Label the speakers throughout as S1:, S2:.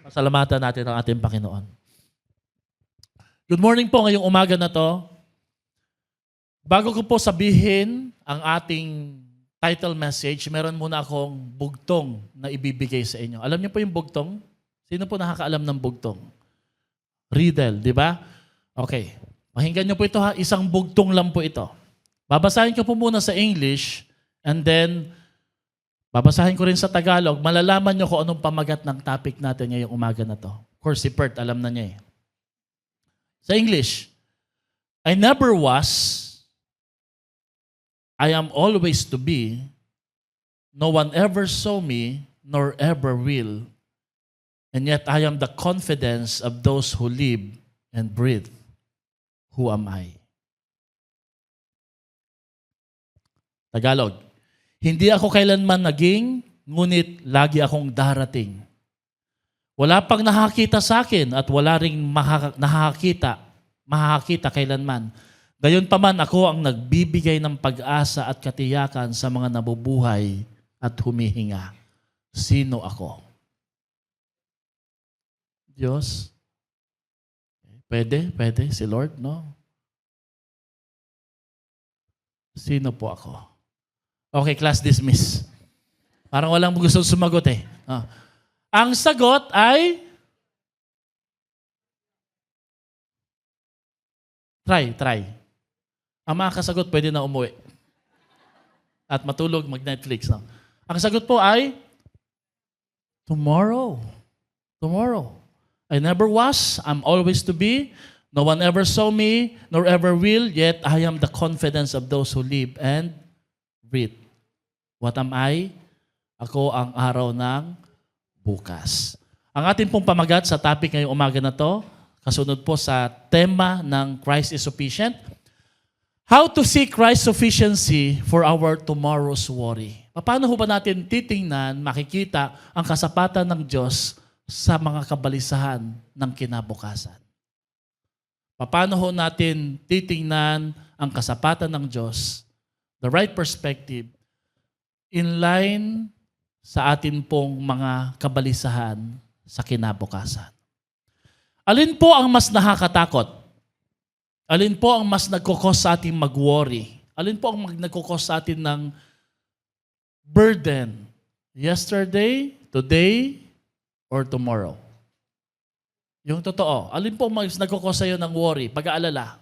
S1: Pasalamatan natin ang ating Panginoon. Good morning po ngayong umaga na to. Bago ko po sabihin ang ating title message, meron muna akong bugtong na ibibigay sa inyo. Alam niyo po yung bugtong? Sino po nakakaalam ng bugtong? Riddle, di ba? Okay. Pakinggan niyo po ito ha. Isang bugtong lang po ito. Babasahin ko po muna sa English and then babasahin ko rin sa Tagalog. Malalaman niyo kung anong pamagat ng topic natin ngayong umaga na to. Of course, si Pert, alam na niya eh. Sa English, I never was, I am always to be, no one ever saw me, nor ever will, and yet I am the confidence of those who live and breathe. Who am I? Tagalog, hindi ako kailanman naging, ngunit lagi akong darating. Wala pang nakakita sa akin at wala ring makakita kailanman. Gayon pa man ako ang nagbibigay ng pag-asa at katiyakan sa mga nabubuhay at humihinga. Sino ako? Diyos? Pwede? Si Lord, no? Sino po ako? Okay, class dismiss. Parang walang gusto sumagot eh. Ang sagot ay try. Ang mga kasagot pwede na umuwi. At matulog, mag-Netflix. No? Ang sagot po ay tomorrow. Tomorrow. I never was, I'm always to be. No one ever saw me, nor ever will, yet I am the confidence of those who live and breathe. What am I? Ako ang araw ng bukas. Ang ating pong pamagat sa topic ngayong umaga na to, kasunod po sa tema ng Christ is sufficient. How to see Christ's sufficiency for our tomorrow's worry. Paano ho ba natin titingnan, makikita ang kasapatan ng Diyos sa mga kabalisahan ng kinabukasan? Paano ho natin titingnan ang kasapatan ng Diyos, the right perspective, in line sa atin pong mga kabalisahan sa kinabukasan? Alin po ang mas nakakatakot? Alin po ang mas nagkukos sa ating mag-worry? Alin po ang nagkukos sa atin ng burden? Yesterday, today, or tomorrow? Yung totoo. Alin po ang mas nagkukos sa iyo ng worry, pag-aalala?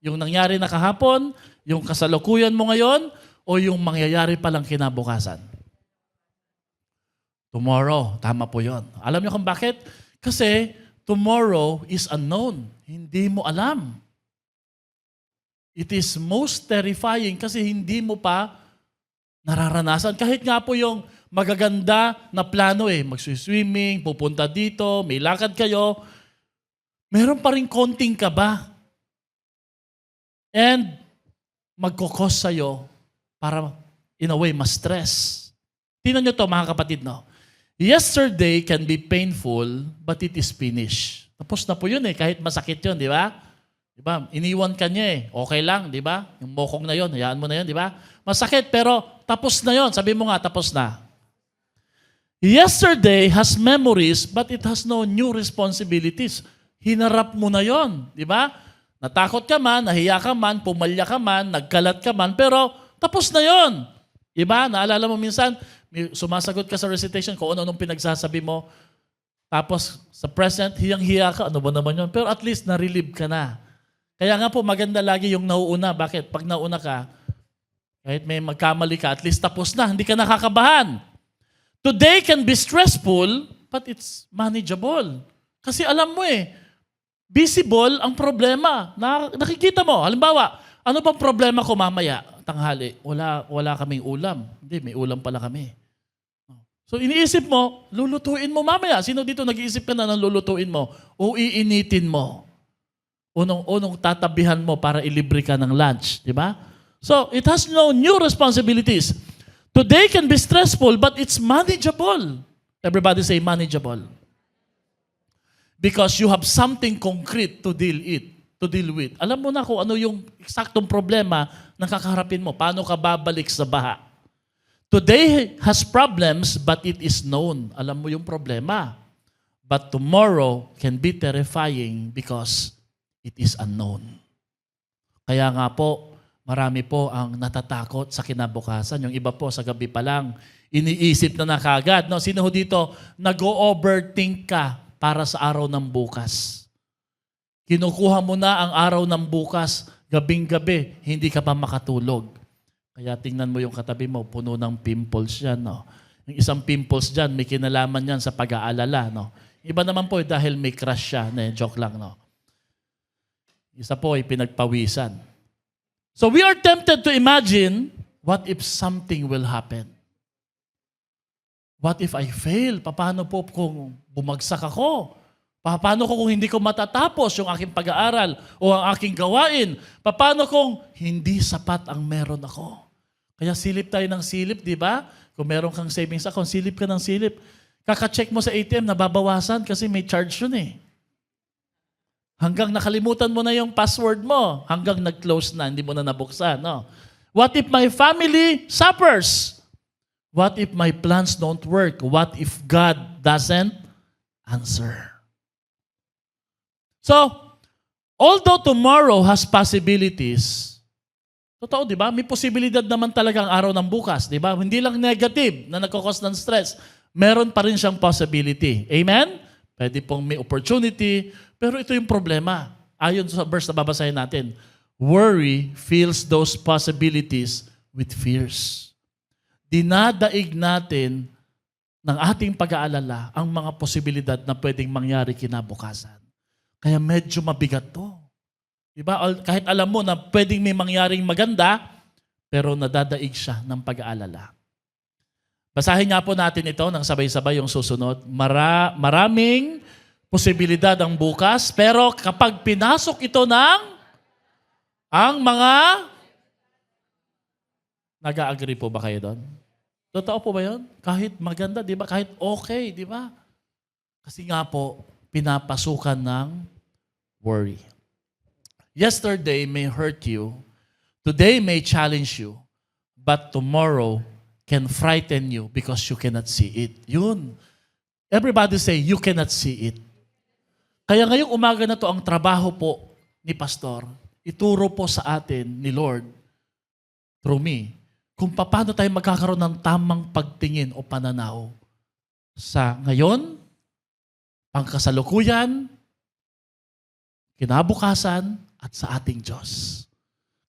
S1: Yung nangyari na kahapon, yung kasalukuyan mo ngayon, o yung mangyayari palang kinabukasan? Tomorrow. Tama po yun. Alam niyo kung bakit? Kasi tomorrow is unknown. Hindi mo alam. It is most terrifying kasi hindi mo pa nararanasan. Kahit nga po yung magaganda na plano magsiswimming, pupunta dito, may lakad kayo, meron pa rin konting kaba. And magkukos sa'yo para in a way ma-stress. Tingnan nyo to mga kapatid, no? Yesterday can be painful, but it is finished. Tapos na po yun kahit masakit yun, di ba? Diba? Iniwan ka niya okay lang, di ba? Yung mokong na yun, hayaan mo na yun, di ba? Masakit, pero tapos na yun. Sabi mo nga, tapos na. Yesterday has memories, but it has no new responsibilities. Hinarap mo na yun, di ba? Natakot ka man, nahiya ka man, pumalya ka man, nagkalat ka man, pero tapos na yun. Di ba? Naalala mo minsan, sumasagot ka sa recitation kung ano-anong pinagsasabi mo, tapos sa present, hiyang-hiya ka, ano ba naman yun? Pero at least na-relieve ka na. Kaya nga po, maganda lagi yung nauuna. Bakit? Pag nauna ka, kahit may magkamali ka, at least tapos na. Hindi ka nakakabahan. Today can be stressful, but it's manageable. Kasi alam mo visible ang problema. Nakikita mo. Halimbawa, ano bang problema ko mamaya? Tanghali, wala kaming ulam. Hindi, may ulam pala kami. So iniisip mo, lulutuin mo mamaya. Sino dito nag-iisip ka na ng lulutuin mo? O iinitin mo? Unong tatabihan mo para ilibre ka ng lunch, di ba? So, it has no new responsibilities. Today can be stressful, but it's manageable. Everybody say manageable. Because you have something concrete to deal with. Alam mo na kung ano yung eksaktong problema na kakaharapin mo. Paano ka babalik sa baha? Today has problems, but it is known. Alam mo yung problema. But tomorrow can be terrifying because it is unknown. Kaya nga po, marami po ang natatakot sa kinabukasan. Yung iba po sa gabi pa lang, iniisip na kagad. No? Sino ho dito, nag-overthink ka para sa araw ng bukas? Kinukuha mo na ang araw ng bukas, gabing-gabi, hindi ka pa makatulog. Kaya tingnan mo yung katabi mo, puno ng pimples yan. No? Yung isang pimples dyan, may kinalaman yan sa pag-aalala. No? Iba naman po dahil may crush siya. Joke lang. No? Isa po ay pinagpawisan. So we are tempted to imagine, what if something will happen? What if I fail? Paano po kung bumagsak ako? Paano kung hindi ko matatapos yung aking pag-aaral o ang aking gawain? Paano kung hindi sapat ang meron ako? Kaya silip tayo ng silip, di ba? Kung meron kang savings account, silip ka ng silip. Kaka-check mo sa ATM, nababawasan kasi may charge yun eh. Hanggang nakalimutan mo na yung password mo. Hanggang nag-close na, hindi mo na nabuksan. No? What if my family suffers? What if my plans don't work? What if God doesn't answer? So, although tomorrow has possibilities, totoo, di ba? May posibilidad naman talaga ang araw ng bukas, di ba? Hindi lang negative na nagkakos ng stress. Meron pa rin siyang possibility. Amen? Pwede pong may opportunity, pero ito yung problema. Ayon sa verse na babasahin natin, worry fills those possibilities with fears. Dinadaig natin ng ating pag-aalala ang mga posibilidad na pwedeng mangyari kinabukasan. Kaya medyo mabigat to. Diba? Kahit alam mo na pwedeng may mangyaring maganda, pero nadadaig siya ng pag-aalala. Basahin nga po natin ito ng sabay-sabay yung susunod. Maraming posibilidad ang bukas, pero kapag pinasok ito ang mga nag-a-agree po ba kayo doon? Totoo po ba yun? Kahit maganda, di ba? Kahit okay, di ba? Kasi nga po, pinapasukan ng worry. Yesterday may hurt you, today may challenge you, but tomorrow can frighten you because you cannot see it. Yun. Everybody say, you cannot see it. Kaya ngayong umaga na to, ang trabaho po ni Pastor, ituro po sa atin ni Lord, through me, kung paano tayo magkakaroon ng tamang pagtingin o pananaw sa ngayon, pangkasalukuyan, kinabukasan, at sa ating Diyos.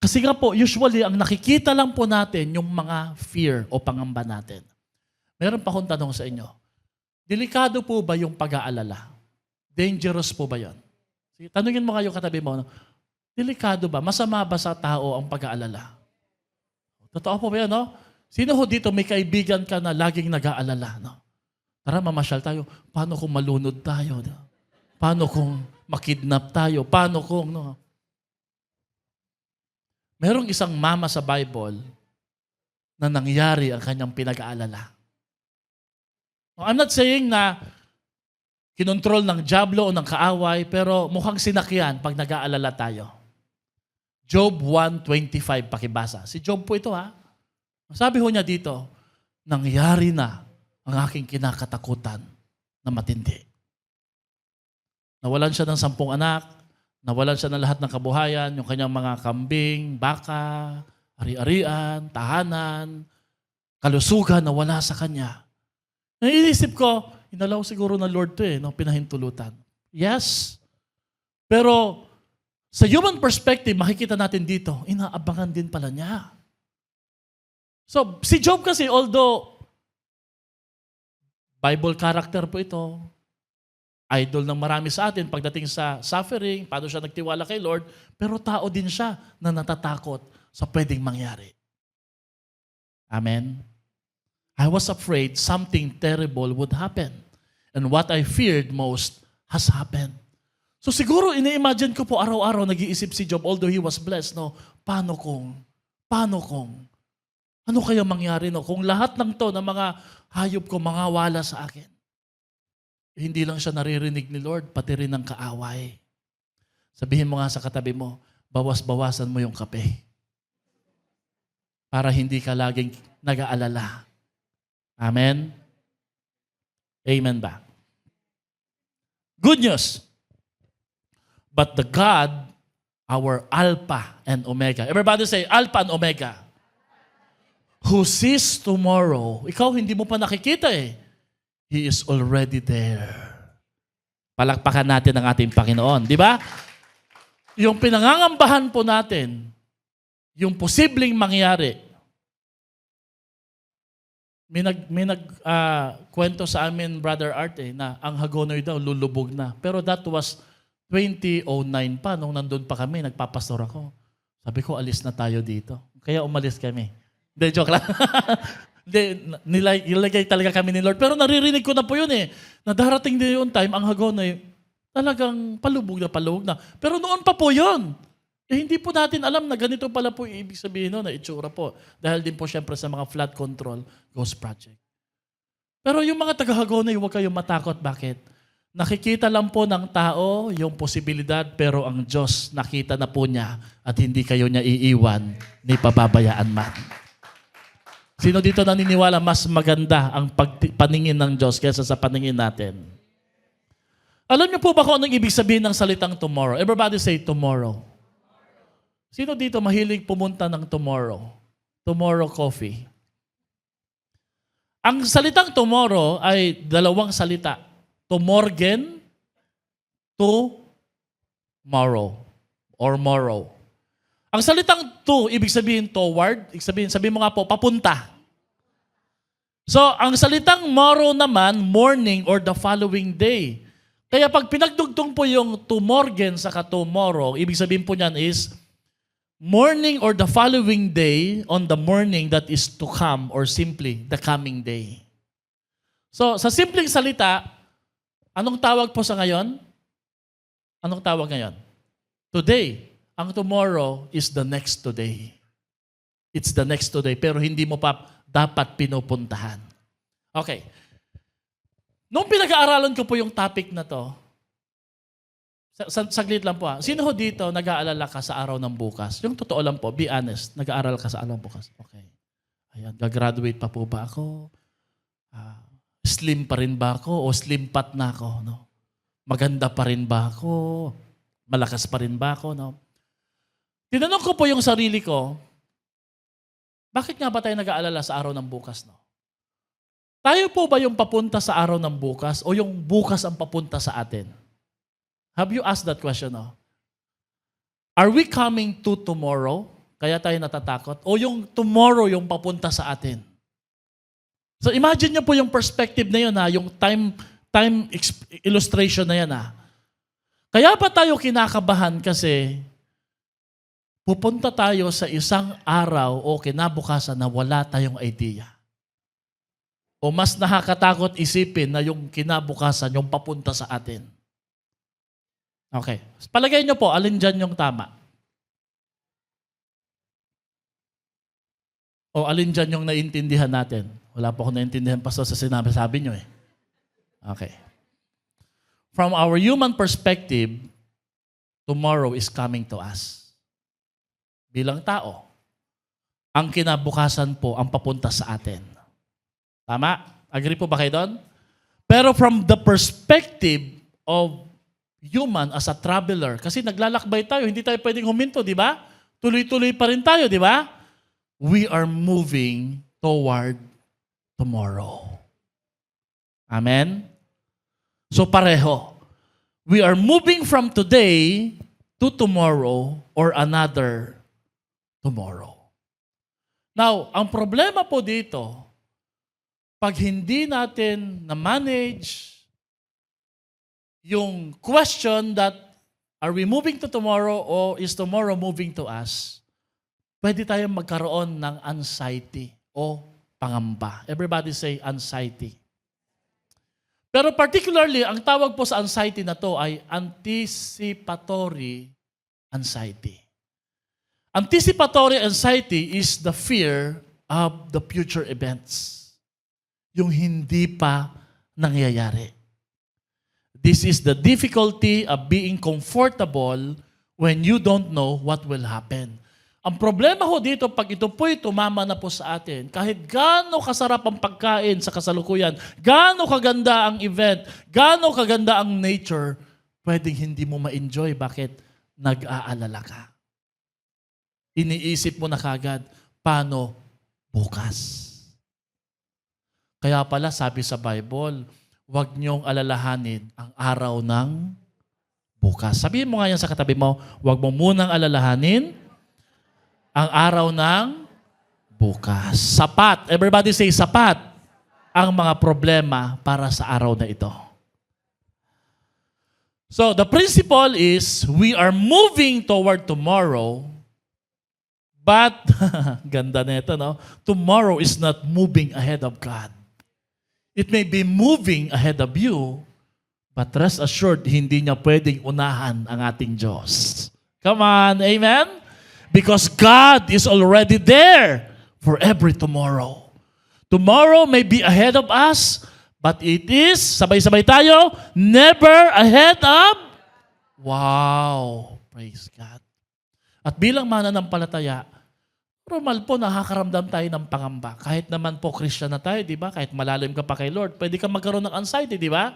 S1: Kasi nga po, usually, ang nakikita lang po natin yung mga fear o pangamba natin. Meron pa akong tanong sa inyo. Delikado po ba yung pag-aalala? Dangerous po ba yan? Sige, tanungin mo kayo katabi mo, delikado ba? Masama ba sa tao ang pag-aalala? Totoo po ba yan, no? Sino ho dito may kaibigan ka na laging nag-aalala, no? Tara, mamasyal tayo. Paano kung malunod tayo? No? Paano kung makidnap tayo? Paano kung, no? Merong isang mama sa Bible na nangyari ang kanyang pinag-aalala. I'm not saying na kinontrol ng diablo o ng kaaway, pero mukhang sinakyan pag nag-aalala tayo. Job 1:25, pakibasa. Si Job po ito, ha? Sabi ho niya dito, nangyari na ang aking kinakatakutan na matindi. Nawalan siya ng 10 anak, nawalan siya ng lahat ng kabuhayan, yung kanyang mga kambing, baka, ari-arian, tahanan, kalusugan na wala sa kanya. Naiisip ko, inalaw siguro ng Lord to no? Pinahintulutan. Yes. Pero sa human perspective, makikita natin dito, inaabangan din pala niya. So, si Job kasi, although Bible character po ito, idol ng marami sa atin pagdating sa suffering, paano siya nagtiwala kay Lord, pero tao din siya na natatakot sa pwedeng mangyari. Amen? I was afraid something terrible would happen. And what I feared most has happened. So siguro, ini-imagine ko po araw-araw nag-iisip si Job, although he was blessed, no? Paano kung, ano kaya mangyari, no? Kung lahat ng to ng mga hayop ko mangawala sa akin. Hindi lang siya naririnig ni Lord, pati rin ng kaaway. Sabihin mo nga sa katabi mo, bawas-bawasan mo yung kape. Para hindi ka laging nag-aalala. Amen? Amen ba? Good news. But the God, our Alpha and Omega. Everybody say, Alpha and Omega. Who sees tomorrow. Ikaw, hindi mo pa nakikita eh. He is already there. Palakpakan natin ang ating Panginoon. Di ba? Yung pinangangambahan po natin, yung posibleng mangyari. May kwento sa amin, Brother Art, na ang Hagonoy daw lulubog na. Pero that was 2009 pa, nung nandun pa kami, nagpapastor ako. Sabi ko, alis na tayo dito. Kaya umalis kami. Hindi, joke lang. Hindi, nilagay talaga kami ni Lord. Pero naririnig ko na po yun na darating din yung time, ang Hagonoy, talagang palubog na. Pero noon pa po yun. Hindi po natin alam na ganito pala po ibig sabihin na itsura po. Dahil din po syempre sa mga flood control ghost project. Pero yung mga taga-Hagonoy, huwag kayong matakot. Bakit? Nakikita lang po ng tao yung posibilidad, pero ang Diyos nakita na po niya at hindi kayo niya iiwan ni pababayaan man. Sino dito naniniwala mas maganda ang paningin ng Diyos kaysa sa paningin natin? Alam niyo po ba kung anong ibig sabihin ng salitang tomorrow? Everybody say tomorrow. Sino dito mahilig pumunta ng tomorrow? Tomorrow coffee. Ang salitang tomorrow ay dalawang salita. Tomorgen, tomorrow, or morrow. Ang salitang to, ibig sabihin toward, sabihin mo nga po, papunta. So, ang salitang morrow naman, morning or the following day. Kaya pag pinagdugtong po yung tomorgen sa tomorrow, ibig sabihin po niyan is morning or the following day on the morning that is to come or simply the coming day. So, sa simpleng salita, anong tawag po sa ngayon? Anong tawag ngayon? Today. Ang tomorrow is the next today. It's the next today, pero hindi mo pa dapat pinupuntahan. Okay. Nung pinag-aaralan ko po yung topic na to, saglit lang po sino ho dito nag-aalala ka sa araw ng bukas? Yung totoo lang po, be honest, nag-aaral ka sa araw ng bukas. Okay. Ayan, gagraduate pa po ba ako? Slim pa rin ba ako? O slim pat na ako? No? Maganda pa rin ba ako? Malakas pa rin ba ako? No? Tinanong ko po yung sarili ko, bakit nga ba tayo nag-aalala sa araw ng bukas? No? Tayo po ba yung papunta sa araw ng bukas o yung bukas ang papunta sa atin? Have you asked that question? No? Are we coming to tomorrow? Kaya tayo natatakot? O yung tomorrow yung papunta sa atin? So imagine niyo po yung perspective na yun, yung time illustration na yan. Kaya pa tayo kinakabahan kasi pupunta tayo sa isang araw o kinabukasan na wala tayong idea. O mas nakakatakot isipin na yung kinabukasan, yung papunta sa atin. Okay. Palagay nyo po, alin dyan yung tama? O alin dyan yung naiintindihan natin? Wala po akong naiintindihan pa sa sinabi nyo . Okay. From our human perspective, tomorrow is coming to us. Bilang tao, ang kinabukasan po ang papunta sa atin. Tama? Agree po ba kayo doon? Pero from the perspective of human as a traveler, kasi naglalakbay tayo, hindi tayo pwedeng huminto, di ba? Tuloy-tuloy pa rin tayo, di ba? We are moving toward tomorrow. Amen? So pareho. We are moving from today to tomorrow or another tomorrow. Now, ang problema po dito, pag hindi natin na-manage yung question that are we moving to tomorrow or is tomorrow moving to us, pwede tayong magkaroon ng anxiety o pangamba. Everybody say anxiety. Pero particularly, ang tawag po sa anxiety na to ay anticipatory anxiety. Anticipatory anxiety is the fear of the future events. Yung hindi pa nangyayari. This is the difficulty of being comfortable when you don't know what will happen. Ang problema ho dito, pag ito po'y tumama na po sa atin, kahit gaano kasarap ang pagkain sa kasalukuyan, gaano kaganda ang event, gaano kaganda ang nature, pwedeng hindi mo ma-enjoy. Bakit? Nag-aalala ka. Iniisip mo na kagad, paano bukas? Kaya pala sabi sa Bible, huwag niyong alalahanin ang araw ng bukas. Sabihin mo nga yan sa katabi mo, huwag mo munang alalahanin ang araw ng bukas. Sapat. Everybody say sapat ang mga problema para sa araw na ito. So, the principle is, we are moving toward tomorrow, but, ganda na ito, no? Tomorrow is not moving ahead of God. It may be moving ahead of you, but rest assured, hindi niya pwedeng unahan ang ating Diyos. Come on, amen? Because God is already there for every tomorrow. Tomorrow may be ahead of us, but it is, sabay-sabay tayo, never ahead of. Wow! Praise God. At bilang mananampalataya, normal po nakakaramdam tayo ng pangamba. Kahit naman po Christian na tayo, di ba? Kahit malalim ka pa kay Lord, pwede ka magkaroon ng anxiety, di ba?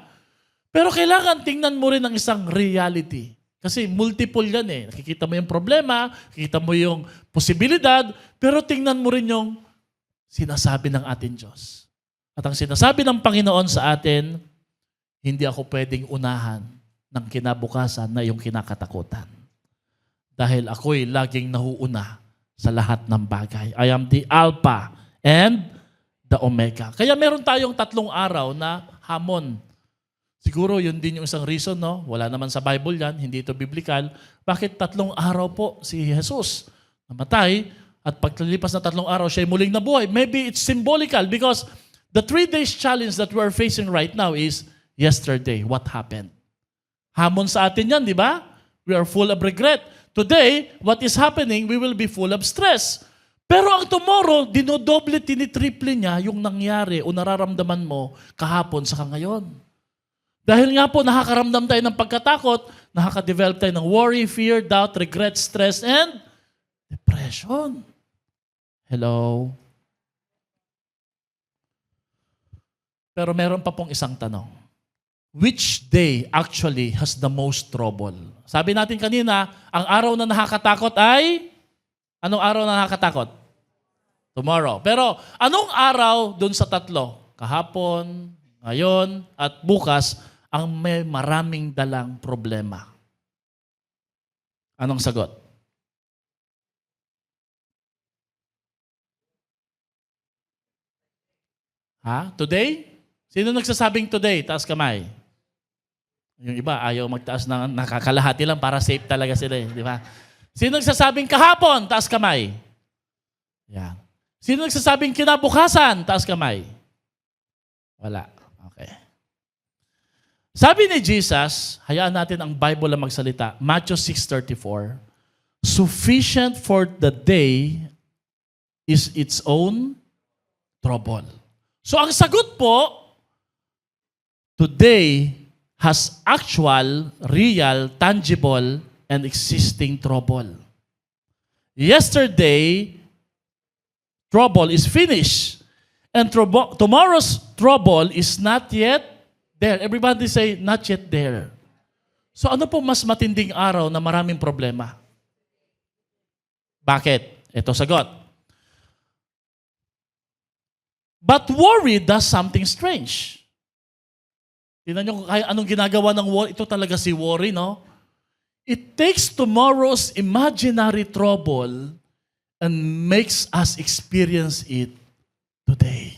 S1: Pero kailangan tingnan mo rin ang isang reality. Kasi multiple yan eh. Nakikita mo yung problema, nakikita mo yung posibilidad, pero tingnan mo rin yung sinasabi ng ating Diyos. At ang sinasabi ng Panginoon sa atin, hindi ako pwedeng unahan ng kinabukasan na yung kinakatakutan. Dahil ako'y laging nahuuna sa lahat ng bagay. I am the Alpha and the Omega. Kaya meron tayong 3 araw na hamon. Siguro yun din yung isang reason, no? Wala naman sa Bible yan, hindi ito biblical. Bakit 3 araw po si Jesus namatay at pagkalipas na 3 araw siya muling nabuhay? Maybe it's symbolical because the 3 days challenge that we're facing right now is yesterday. What happened? Hamon sa atin yan, di ba? We are full of regret. Today, what is happening, we will be full of stress. Pero ang tomorrow, dinodoble, tinitriple niya yung nangyari o nararamdaman mo kahapon sa ngayon. Dahil nga po, nakakaramdam tayo ng pagkatakot, nakaka-develop tayo ng worry, fear, doubt, regret, stress, and depression. Hello? Pero meron pa pong isang tanong. Which day actually has the most trouble? Sabi natin kanina, ang araw na nakakatakot ay, anong araw na nakakatakot? Tomorrow. Pero anong araw dun sa 3? Kahapon, ngayon, at bukas, ang may maraming dalang problema. Anong sagot? Ha? Today? Sino nagsasabing today? Taas kamay. Yung iba, ayaw magtaas ng nakakalahati lang para safe talaga sila. Di ba? Sino nagsasabing kahapon? Taas kamay. Yan. Sino nagsasabing kinabukasan? Taas kamay. Wala. Okay. Sabi ni Jesus, hayaan natin ang Bible na magsalita, Matthew 6:34, sufficient for the day is its own trouble. So ang sagot po, today has actual, real, tangible, and existing trouble. Yesterday, trouble is finished. And tomorrow's trouble is not yet there. Everybody say, not yet there. So ano po mas matinding araw na maraming problema? Bakit? Ito sagot. But worry does something strange. Tingnan nyo kung anong ginagawa ng worry. Ito talaga si worry, no? It takes tomorrow's imaginary trouble and makes us experience it today.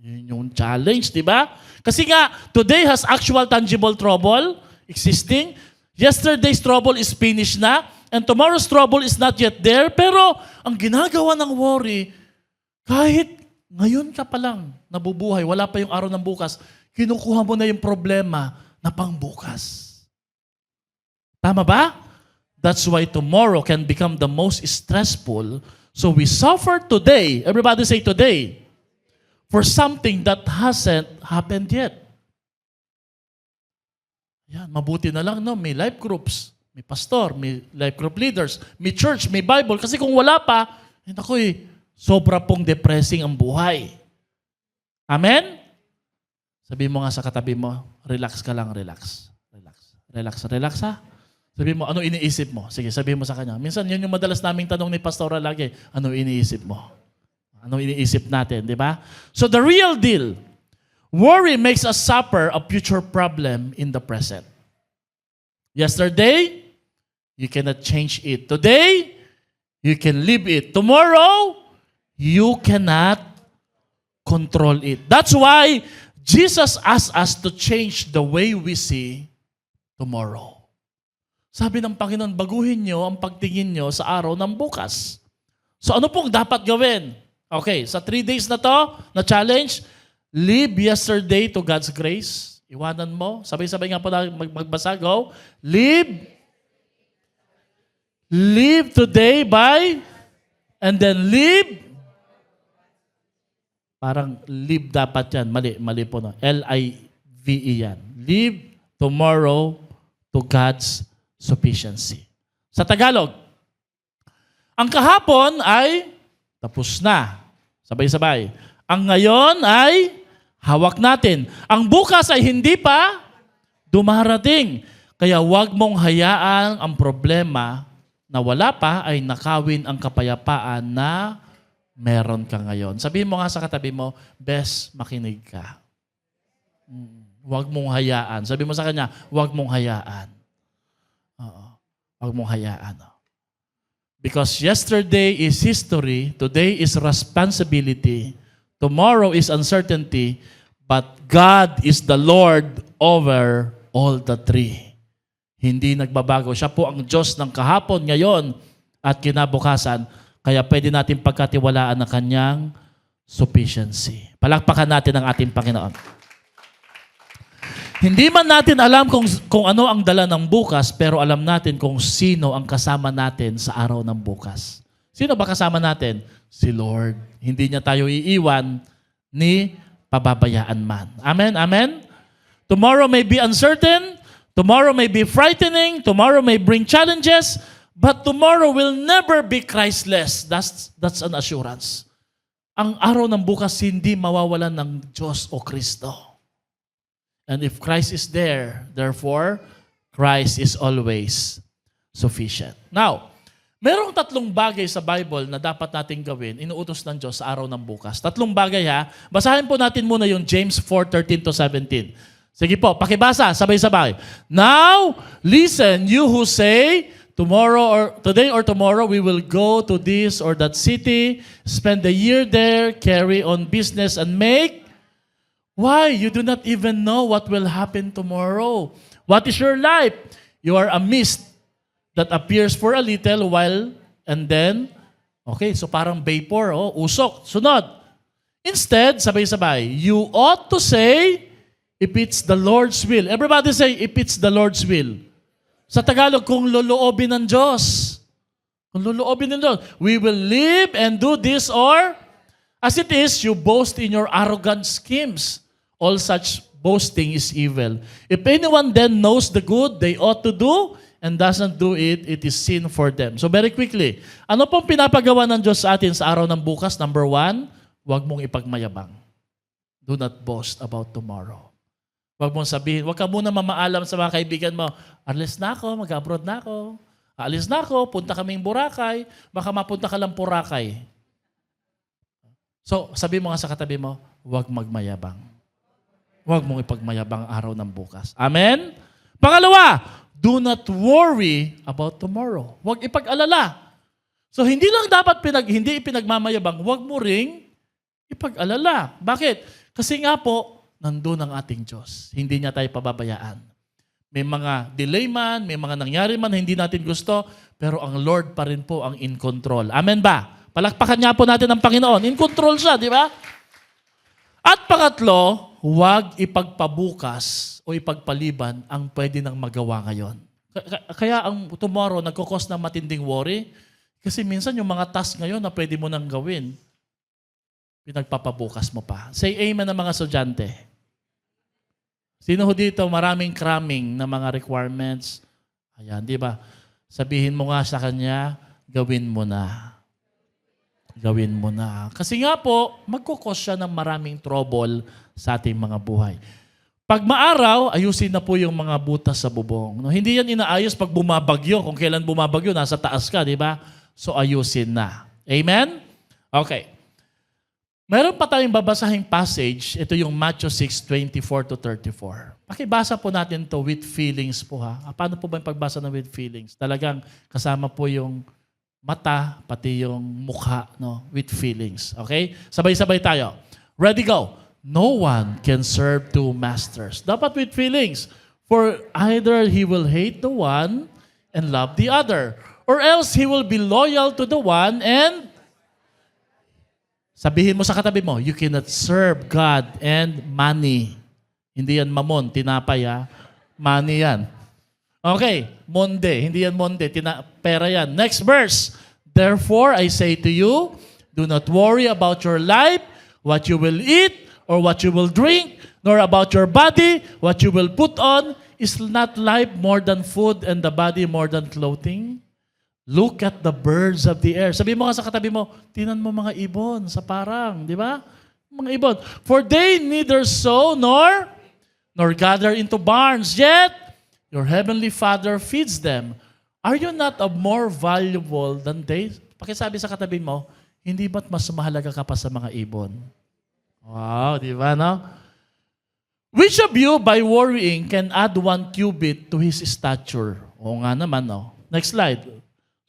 S1: Yun yung challenge, di ba? Kasi nga, today has actual tangible trouble existing. Yesterday's trouble is finished na. And tomorrow's trouble is not yet there. Pero ang ginagawa ng worry, kahit ngayon ka pa lang nabubuhay, wala pa yung araw ng bukas, kinukuha mo na yung problema na pangbukas. Tama ba? That's why tomorrow can become the most stressful. So we suffer today. Everybody say today. For something that hasn't happened yet. Yan, mabuti na lang, no? May life groups. may pastor, may life group leaders, may church, may Bible. Kasi kung wala pa, sobra pong depressing ang buhay. Amen? Sabi mo nga sa katabi mo, relax ka lang, relax. Relax. Relax, relax ha. Sabi mo, ano iniisip mo? Sige, sabi mo sa kanya. Minsan, yun yung madalas naming tanong ni Pastora lagi. Ano iniisip mo? Ano iniisip natin, di ba? So the real deal, worry makes us suffer a future problem in the present. Yesterday, you cannot change it. Today, you can live it. Tomorrow, you cannot control it. That's why Jesus asked us to change the way we see tomorrow. Sabi ng Panginoon, baguhin nyo ang pagtingin nyo sa araw ng bukas. So ano pong dapat gawin? Okay, sa 3 days na to, na challenge, live yesterday to God's grace. Iwanan mo. Sabay-sabay nga po na magbasa. Go. Live today by, and then live. Parang live dapat yan. Mali po. No? L-I-V-E yan. Live tomorrow to God's sufficiency. Sa Tagalog, ang kahapon ay tapos na. Sabay-sabay. Ang ngayon ay hawak natin. Ang bukas ay hindi pa dumarating. Kaya huwag mong hayaan ang problema na wala pa ay nakawin ang kapayapaan na meron ka ngayon. Sabihin mo nga sa katabi mo, best makinig ka. Huwag mong hayaan. Sabi mo sa kanya, huwag mong hayaan. Huwag mong hayaan. Because yesterday is history, today is responsibility, tomorrow is uncertainty, but God is the Lord over all the three. Hindi nagbabago. Siya po ang Diyos ng kahapon, ngayon, at kinabukasan. Kaya pwede natin pagkatiwalaan ang kanyang sufficiency. Palakpakan natin ang ating Panginoon. Hindi man natin alam kung ano ang dala ng bukas, pero alam natin kung sino ang kasama natin sa araw ng bukas. Sino ba kasama natin? Si Lord. Hindi niya tayo iiwan ni pababayaan man. Amen? Amen? Tomorrow may be uncertain, tomorrow may be frightening, tomorrow may bring challenges, but tomorrow will never be Christless. That's an assurance. Ang araw ng bukas hindi mawawalan ng Diyos o Kristo. And if Christ is there, therefore, Christ is always sufficient. Now, merong 3 bagay sa Bible na dapat nating gawin, inuutos ng Diyos sa araw ng bukas. 3 bagay ha. Basahin po natin muna yung James 4:13-17. Sige po, pakibasa, sabay-sabay. Now, listen, you who say, today or tomorrow, we will go to this or that city, spend the year there, carry on business, and make. Why? You do not even know what will happen tomorrow. What is your life? You are a mist that appears for a little while and then, okay, so parang vapor, usok, sunod. Instead, sabay-sabay, you ought to say, if it's the Lord's will. Everybody say, if it's the Lord's will. Sa Tagalog, kung loloobin ng Diyos. Kung loloobin ng Diyos. We will live and do this or, as it is, you boast in your arrogant schemes. All such boasting is evil. If anyone then knows the good they ought to do and doesn't do it, it is sin for them. So very quickly, ano pong pinapagawa ng Diyos sa atin sa araw ng bukas? Number 1, huwag mong ipagmayabang. Do not boast about tomorrow. Huwag mong sabihin, huwag ka muna mamaalam sa mga kaibigan mo, alis na ako, mag-abroad na ako. Alis na ako, punta kaming Boracay, baka mapunta ka lang Boracay. So, sabi mo nga sa katabi mo, huwag magmayabang. Huwag mong ipagmayabang araw ng bukas. Amen? Pangalawa, do not worry about tomorrow. Huwag ipag-alala. So, hindi lang dapat hindi ipinagmamayabang, huwag mo ring ipag-alala. Bakit? Kasi nga po, nandun ang ating Diyos. Hindi niya tayo pababayaan. May mga delay man, may mga nangyari man na hindi natin gusto, pero ang Lord pa rin po ang in control. Amen ba? Palakpakan niya po natin ang Panginoon. In control siya, di ba? At pangatlo, huwag ipagpabukas o ipagpaliban ang pwede nang magawa ngayon. Kaya ang tomorrow nagkukos ng matinding worry kasi minsan yung mga task ngayon na pwede mo nang gawin, pinagpapabukas mo pa. Say amen ng mga estudyante. Sino ho dito maraming cramming na mga requirements? Ayan, di ba? Sabihin mo nga sa kanya, gawin mo na. Gawin mo na. Kasi nga po, magkukos siya ng maraming trouble sa ating mga buhay. Pag maaraw, ayusin na po yung mga butas sa bubong. No, hindi yan inaayos pag bumabagyo. Kung kailan bumabagyo, nasa taas ka, di ba? So ayusin na. Amen? Okay. Meron pa tayong babasahing passage. Ito yung Matthew 6:24-34. Pakibasa po natin to with feelings po ha. Paano po ba yung pagbasa ng with feelings? Talagang kasama po yung mata, pati yung mukha, no? With feelings. Okay? Sabay-sabay tayo. Ready, go. No one can serve two masters. Dapat with feelings. For either he will hate the one and love the other, or else he will be loyal to the one and sabihin mo sa katabi mo, you cannot serve God and money. Hindi yan mamon, tinapay ha. Money yan. Okay, monde. Hindi yan monde, pera yan. Next verse. Therefore, I say to you, do not worry about your life, what you will eat, or what you will drink, nor about your body, what you will put on. Is not life more than food and the body more than clothing? Look at the birds of the air. Sabi mo nga sa katabi mo, tinan mo mga ibon sa parang, di ba? Mga ibon. For they neither sow nor gather into barns, yet your heavenly Father feeds them. Are you not of more valuable than they? Pakisabi sa katabi mo, hindi ba't mas mahalaga ka pa sa mga ibon? Wow, di ba, no? Which of you, by worrying, can add 1 cubit to his stature? Oo nga naman, no? Next slide.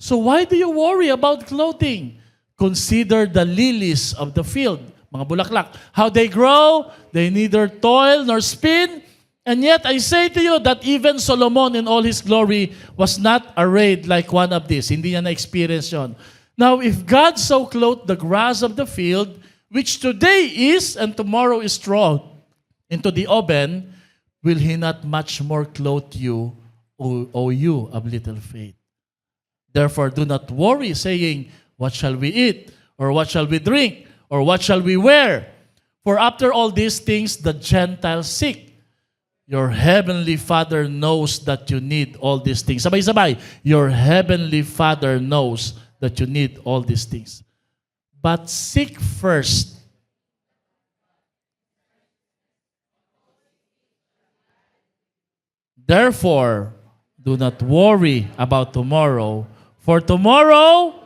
S1: So why do you worry about clothing? Consider the lilies of the field, mga bulaklak. How they grow, they neither toil nor spin. And yet I say to you that even Solomon in all his glory was not arrayed like one of these. Hindi niya na-experience yun. Now, if God so clothed the grass of the field, which today is and tomorrow is thrown into the oven, will He not much more clothe you, O you of little faith? Therefore, do not worry, saying, what shall we eat? Or what shall we drink? Or what shall we wear? For after all these things the Gentiles seek. Your heavenly Father knows that you need all these things. Sabay-sabay. Your heavenly Father knows that you need all these things. But seek first Therefore, do not worry about tomorrow, for tomorrow,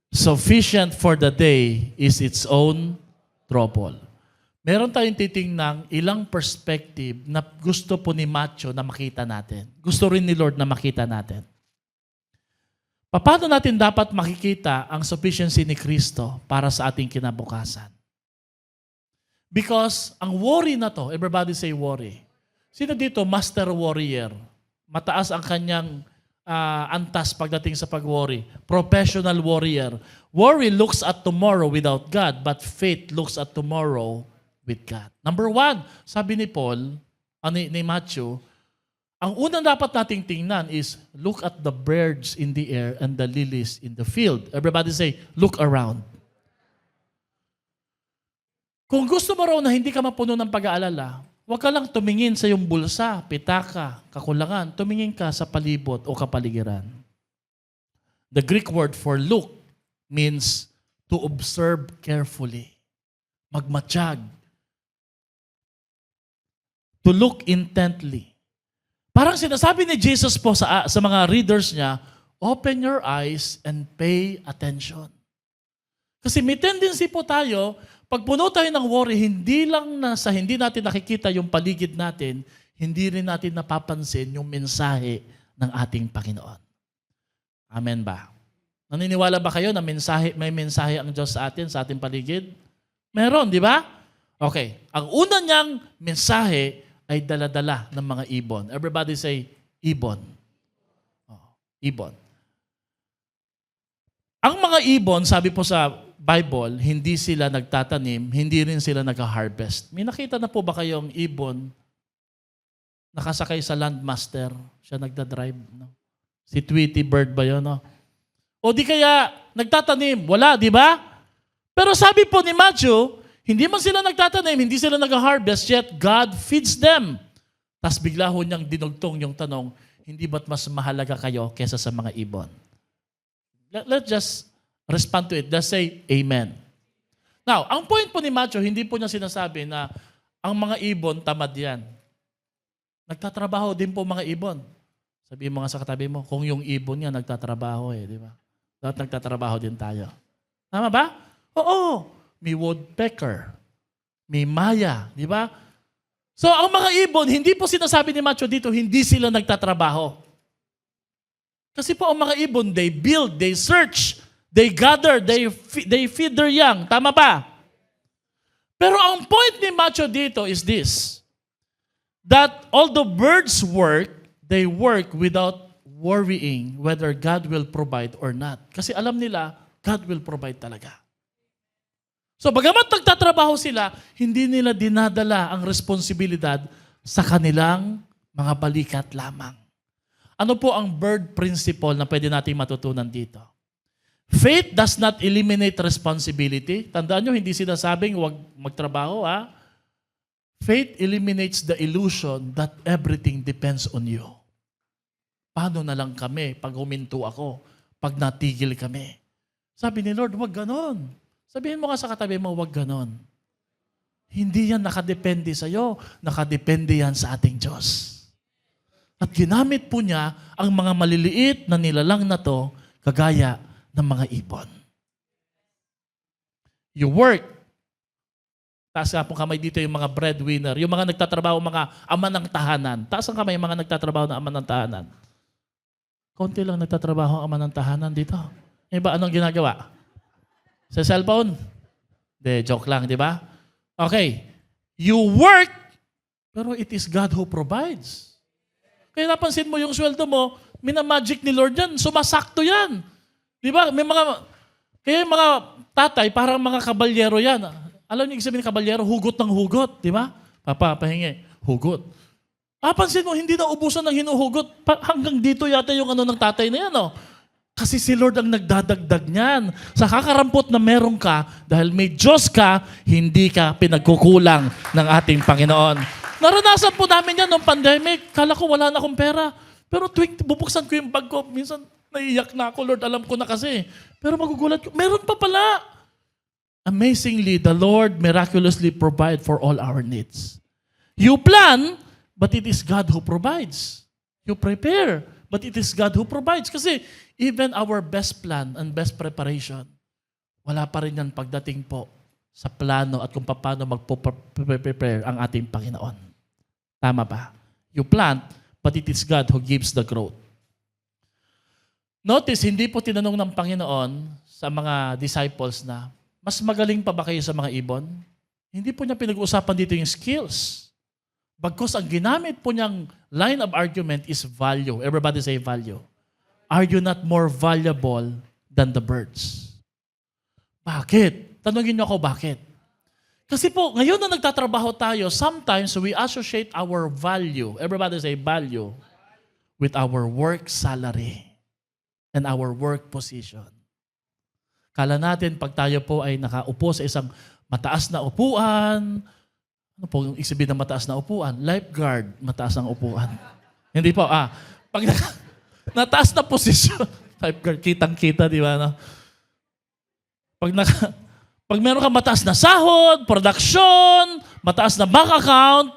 S1: sufficient for the day is its own trouble. Meron tayong titingnang ilang perspective na gusto po ni Matthew na makita natin. Gusto rin ni Lord na makita natin. Paano natin dapat makikita ang sufficiency ni Kristo para sa ating kinabukasan? Because ang worry na to, everybody say worry. Sino dito, master warrior? Mataas ang kanyang antas pagdating sa pag-worry. Professional warrior. Worry looks at tomorrow without God, but faith looks at tomorrow with God. Number 1, sabi ni Paul, ni Matthew, ang unang dapat nating tingnan is look at the birds in the air and the lilies in the field. Everybody say, look around. Kung gusto mo raw na hindi ka mapuno ng pag-aalala, huwag ka lang tumingin sa iyong bulsa, pitaka, kakulangan. Tumingin ka sa palibot o kapaligiran. The Greek word for look means to observe carefully. Magmatsyag. To look intently. Parang sinasabi ni Jesus po sa mga readers niya, open your eyes and pay attention. Kasi may tendency po tayo, pag puno tayo ng worry, hindi lang hindi natin nakikita yung paligid natin, hindi rin natin napapansin yung mensahe ng ating Panginoon. Amen ba? Naniniwala ba kayo na may mensahe ang Diyos sa atin, sa ating paligid? Meron, di ba? Okay. Ang una niyang mensahe ay dala-dala ng mga ibon. Everybody say, ibon. Oh, ibon. Ang mga ibon, sabi po sa Bible, hindi sila nagtatanim, hindi rin sila nag-harvest. May nakita na po ba kayong ibon nakasakay sa landmaster? Siya nagdadrive. No? Si Tweety Bird ba yun? No? O di kaya nagtatanim? Wala, di ba? Pero sabi po ni Matthew, hindi man sila nagtatanim, hindi sila nag-harvest, yet God feeds them. Tas bigla ho niyang dinugtong yung tanong, hindi ba't mas mahalaga kayo kesa sa mga ibon? Let's just respond to it. Let's say, Amen. Now, ang point po ni Matthew, hindi po niya sinasabi na ang mga ibon, tamad yan. Nagtatrabaho din po mga ibon. Sabihin mo nga sa katabi mo, kung yung ibon niya nagtatrabaho di ba? Dapat nagtatrabaho din tayo. Tama ba? Oo. May woodpecker. May maya. Di ba? So, ang mga ibon, hindi po sinasabi ni Matthew dito, hindi sila nagtatrabaho. Kasi po ang mga ibon, they build, they search, they gather, they feed their young. Tama ba? Pero ang point ni Matthew dito is this, that although birds work, they work without worrying whether God will provide or not. Kasi alam nila, God will provide talaga. So bagamat nagtatrabaho sila, hindi nila dinadala ang responsibilidad sa kanilang mga balikat lamang. Ano po ang bird principle na pwede natin matutunan dito? Faith does not eliminate responsibility. Tandaan nyo, hindi sinasabing huwag magtrabaho. Faith eliminates the illusion that everything depends on you. Paano na lang kami pag huminto ako, pag natigil kami? Sabi ni Lord, huwag ganon. Sabihin mo nga sa katabi mo, huwag ganon. Hindi yan nakadepende sa'yo, nakadepende yan sa ating Diyos. At ginamit po niya ang mga maliliit na nilalang na to, kagaya ng mga ibon. You work. Taas nga pong kamay dito yung mga breadwinner, yung mga nagtatrabaho, mga ama ng tahanan. Taas ang kamay yung mga nagtatrabaho na ama ng tahanan. Konti lang nagtatrabaho ang ama ng tahanan dito. Iba, anong ginagawa? Sa cellphone? Joke lang, di ba? Okay. You work, pero it is God who provides. Kaya napansin mo yung sweldo mo, minamagic ni Lord yan, sumasakto yan. Di ba? Kaya yung mga tatay, parang mga kabalyero yan. Alam niyo, sabihin ng kabalyero, hugot ng hugot. Di ba? Papahingi, hugot. Pansin mo, hindi na ubusan ng hinuhugot. Hanggang dito yata yung ng tatay na yan. Kasi si Lord ang nagdadagdag niyan. Sa kakarampot na meron ka, dahil may Diyos ka, hindi ka pinagkukulang ng ating Panginoon. Naranasan po namin yan noong pandemic. Kala ko wala na akong pera. Pero tuwing bubuksan ko yung bag ko, minsan naiyak na ako, Lord, alam ko na kasi. Pero magugulat ko, meron pa pala. Amazingly, the Lord miraculously provide for all our needs. You plan, but it is God who provides. You prepare, but it is God who provides. Kasi even our best plan and best preparation, wala pa rin yan pagdating po sa plano at kung paano mag-prepare ang ating Panginoon. Tama ba? You plant, but it is God who gives the growth. Notice, hindi po tinanong ng Panginoon sa mga disciples na, mas magaling pa ba kayo sa mga ibon? Hindi po niya pinag-uusapan dito yung skills. Bagkus ang ginamit po niyang line of argument is value. Everybody say value. Are you not more valuable than the birds? Bakit? Tanungin niyo ako bakit. Kasi po, ngayon na nagtatrabaho tayo, sometimes we associate our value, everybody say value, with our work salary and our work position. Kala natin pag tayo po ay nakaupo sa isang mataas na upuan, ano po yung isipin ng mataas na upuan? Lifeguard, mataas ang upuan. Hindi po, pag nataas na posisyon, lifeguard, kitang-kita, di ba? No? Pag meron ka mataas na sahod, production, mataas na bank account,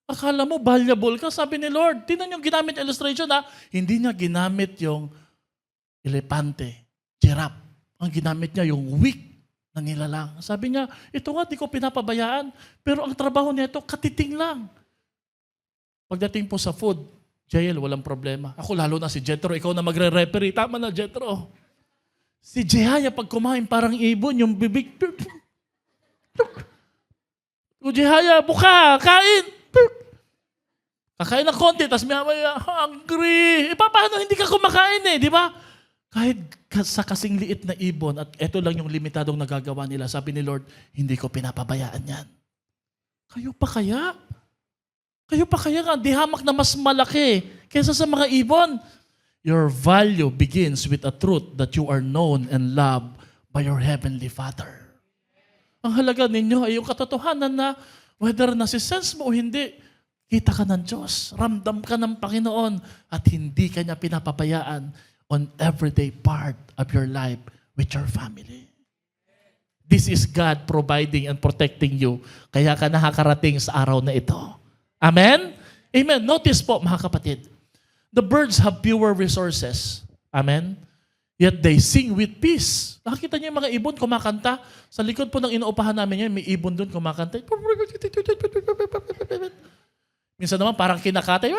S1: akala mo valuable ka, sabi ni Lord. Tingnan yung ginamit illustration, hindi niya ginamit yung elepante, giraffe. Ang ginamit niya yung weak na nilalang. Sabi niya, ito nga, di ko pinapabayaan. Pero ang trabaho niya ito, katiting lang. Pagdating po sa food, Jael, walang problema. Ako lalo na si Jetro, ikaw na magre-referee. Tama na, Jetro. Si Jehaya, pag kumain, parang ibon, yung bibig. O Jehaya, buka, kain. Kakain ng konti, tapos maya, hungry. Paano hindi ka kumakain di ba? Kahit sa kasing liit na ibon, at ito lang yung limitadong nagagawa nila, sabi ni Lord, hindi ko pinapabayaan yan. Kayo pa kaya? Kayo pa kaya nga, di hamak na mas malaki kaysa sa mga ibon? Your value begins with a truth that you are known and loved by your Heavenly Father. Ang halaga ninyo ay yung katotohanan na whether nasisense mo o hindi, Kita ka ng Diyos. Ramdam ka ng Panginoon at hindi ka niya pinapabayaan on everyday part of your life with your family. This is God providing and protecting you. Kaya ka nakakarating sa araw na ito. Amen? Amen. Notice po, mga kapatid, the birds have fewer resources. Amen? Yet they sing with peace. Nakikita niyo yung mga ibon kumakanta. Sa likod po ng inuupahan namin yun, may ibon doon kumakanta. Minsan naman parang kinakatay.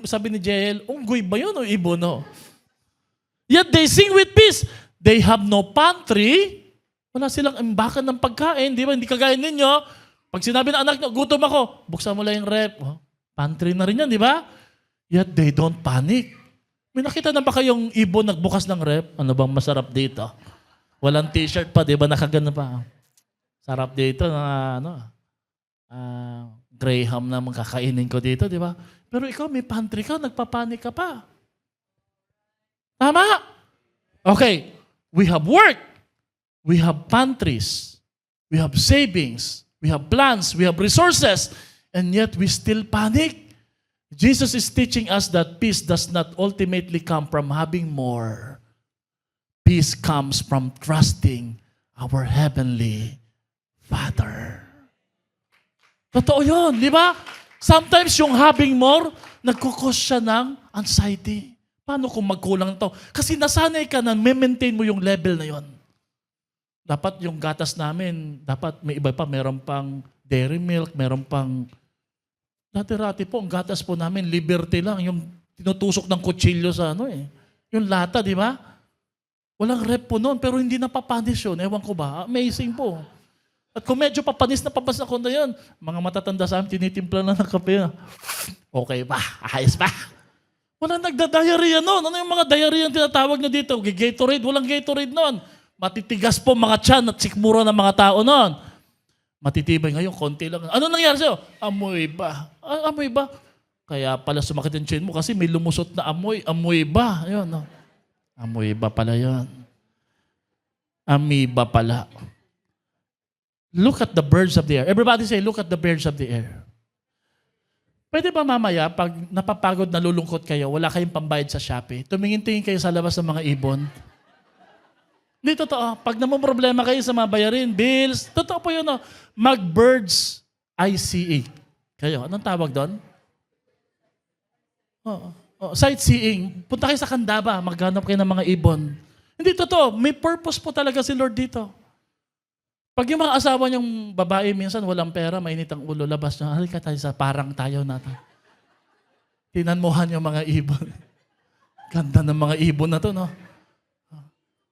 S1: Sabi ni Jael, unggoy ba yun o ibon? No? Yet they sing with peace. They have no pantry. Wala silang imbakan ng pagkain. Di ba? Hindi kagaya ninyo. Pag sinabi ng anak nyo, gutom ako, buksan mo lang yung rep. Oh, pantry na rin yan, di ba? Yet they don't panic. May nakita na ba kayong ibon nagbukas ng rep? Ano bang masarap dito? Walang t-shirt pa, di ba? Nakagana pa. Sarap dito na Graham na makakainin ko dito, di ba? Pero ikaw, may pantry ka, nagpapanik ka pa. Tama? Okay. We have work. We have pantries. We have savings. We have plans. We have resources. And yet we still panic. Jesus is teaching us that peace does not ultimately come from having more. Peace comes from trusting our Heavenly Father. Totoo yun, di ba? Sometimes yung having more, nagkukos siya ng anxiety. Paano kung magkulang to? Kasi nasanay ka na maintain mo yung level na yon. Dapat yung gatas namin, dapat may iba pa, meron pang dairy milk, meron pang... Dati-rati po, ang gatas po namin, Liberty lang, yung tinutusok ng kutsilyo sa yung lata, di ba? Walang rep po noon, pero hindi napapanis yun. Ewan ko ba? Amazing po. At kung medyo papanis na ko na yun, mga matatanda sa amin, tinitimpla na ng kape. Okay ba? Ayos ba? Wala nagda-diarrhea noon. Ano yung mga diarrhea yung tinatawag na dito? Gatorade? Walang Gatorade noon. Matitigas po mga tiyan at sikmura ng mga tao noon. Matitibay ngayon, konti lang. Ano nangyari sa'yo? Amoy ba? Amoy ba? Kaya pala sumakit yung tiyan mo kasi may lumusot na amoy. Amoy ba? Ayun, no? Amoy ba pala yun? Amoeba pala. Look at the birds of the air. Everybody say, look at the birds of the air. Pwede ba mamaya, pag napapagod, nalulungkot kayo, wala kayong pambayad sa Shopee, tumingin-tingin kayo sa labas ng mga ibon? Hindi, totoo. Pag namumroblema kayo sa mga bayarin, bills, totoo po yun. No? Mag-birds ICA. Kayo, anong tawag doon? Sightseeing. Punta kayo sa Candaba, maghanap kayo ng mga ibon. Hindi, totoo. May purpose po talaga si Lord dito. Pag yung mga asawa niyong babae, minsan walang pera, mainit ang ulo, labas niya, halika tayo sa parang tayo natin. Tinanmuhan yung mga ibon. Ganda ng mga ibon na to, no?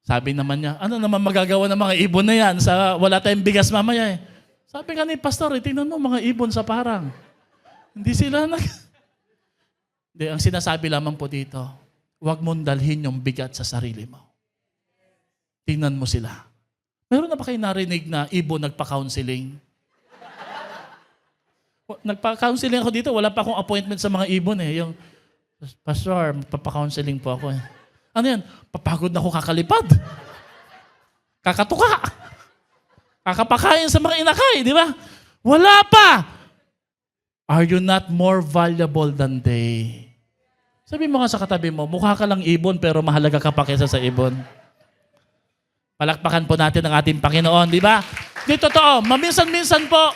S1: Sabi naman niya, ano naman magagawa ng mga ibon na yan? Wala tayong bigas mamaya eh. Sabi nga ni Pastor, tingnan mo mga ibon sa parang. Hindi sila Hindi, ang sinasabi lamang po dito, huwag mong dalhin yung bigat sa sarili mo. Tingnan mo sila. Meron na ba kayo narinig na ibon nagpa-counseling? Nagpa-counseling ako dito, wala pa akong appointment sa mga ibon eh. Yung, Pastor, magpapa-counseling po ako eh. Ano yan? Papagod na ako kakalipad. Kakatuka. Kakapakain sa mga inakay, di ba? Wala pa! Are you not more valuable than they? Sabi mo nga sa katabi mo, mukha ka lang ibon pero mahalaga ka pa kaysa sa ibon. Palakpakan po natin ang ating Panginoon, di ba? Di totoo, maminsan-minsan po.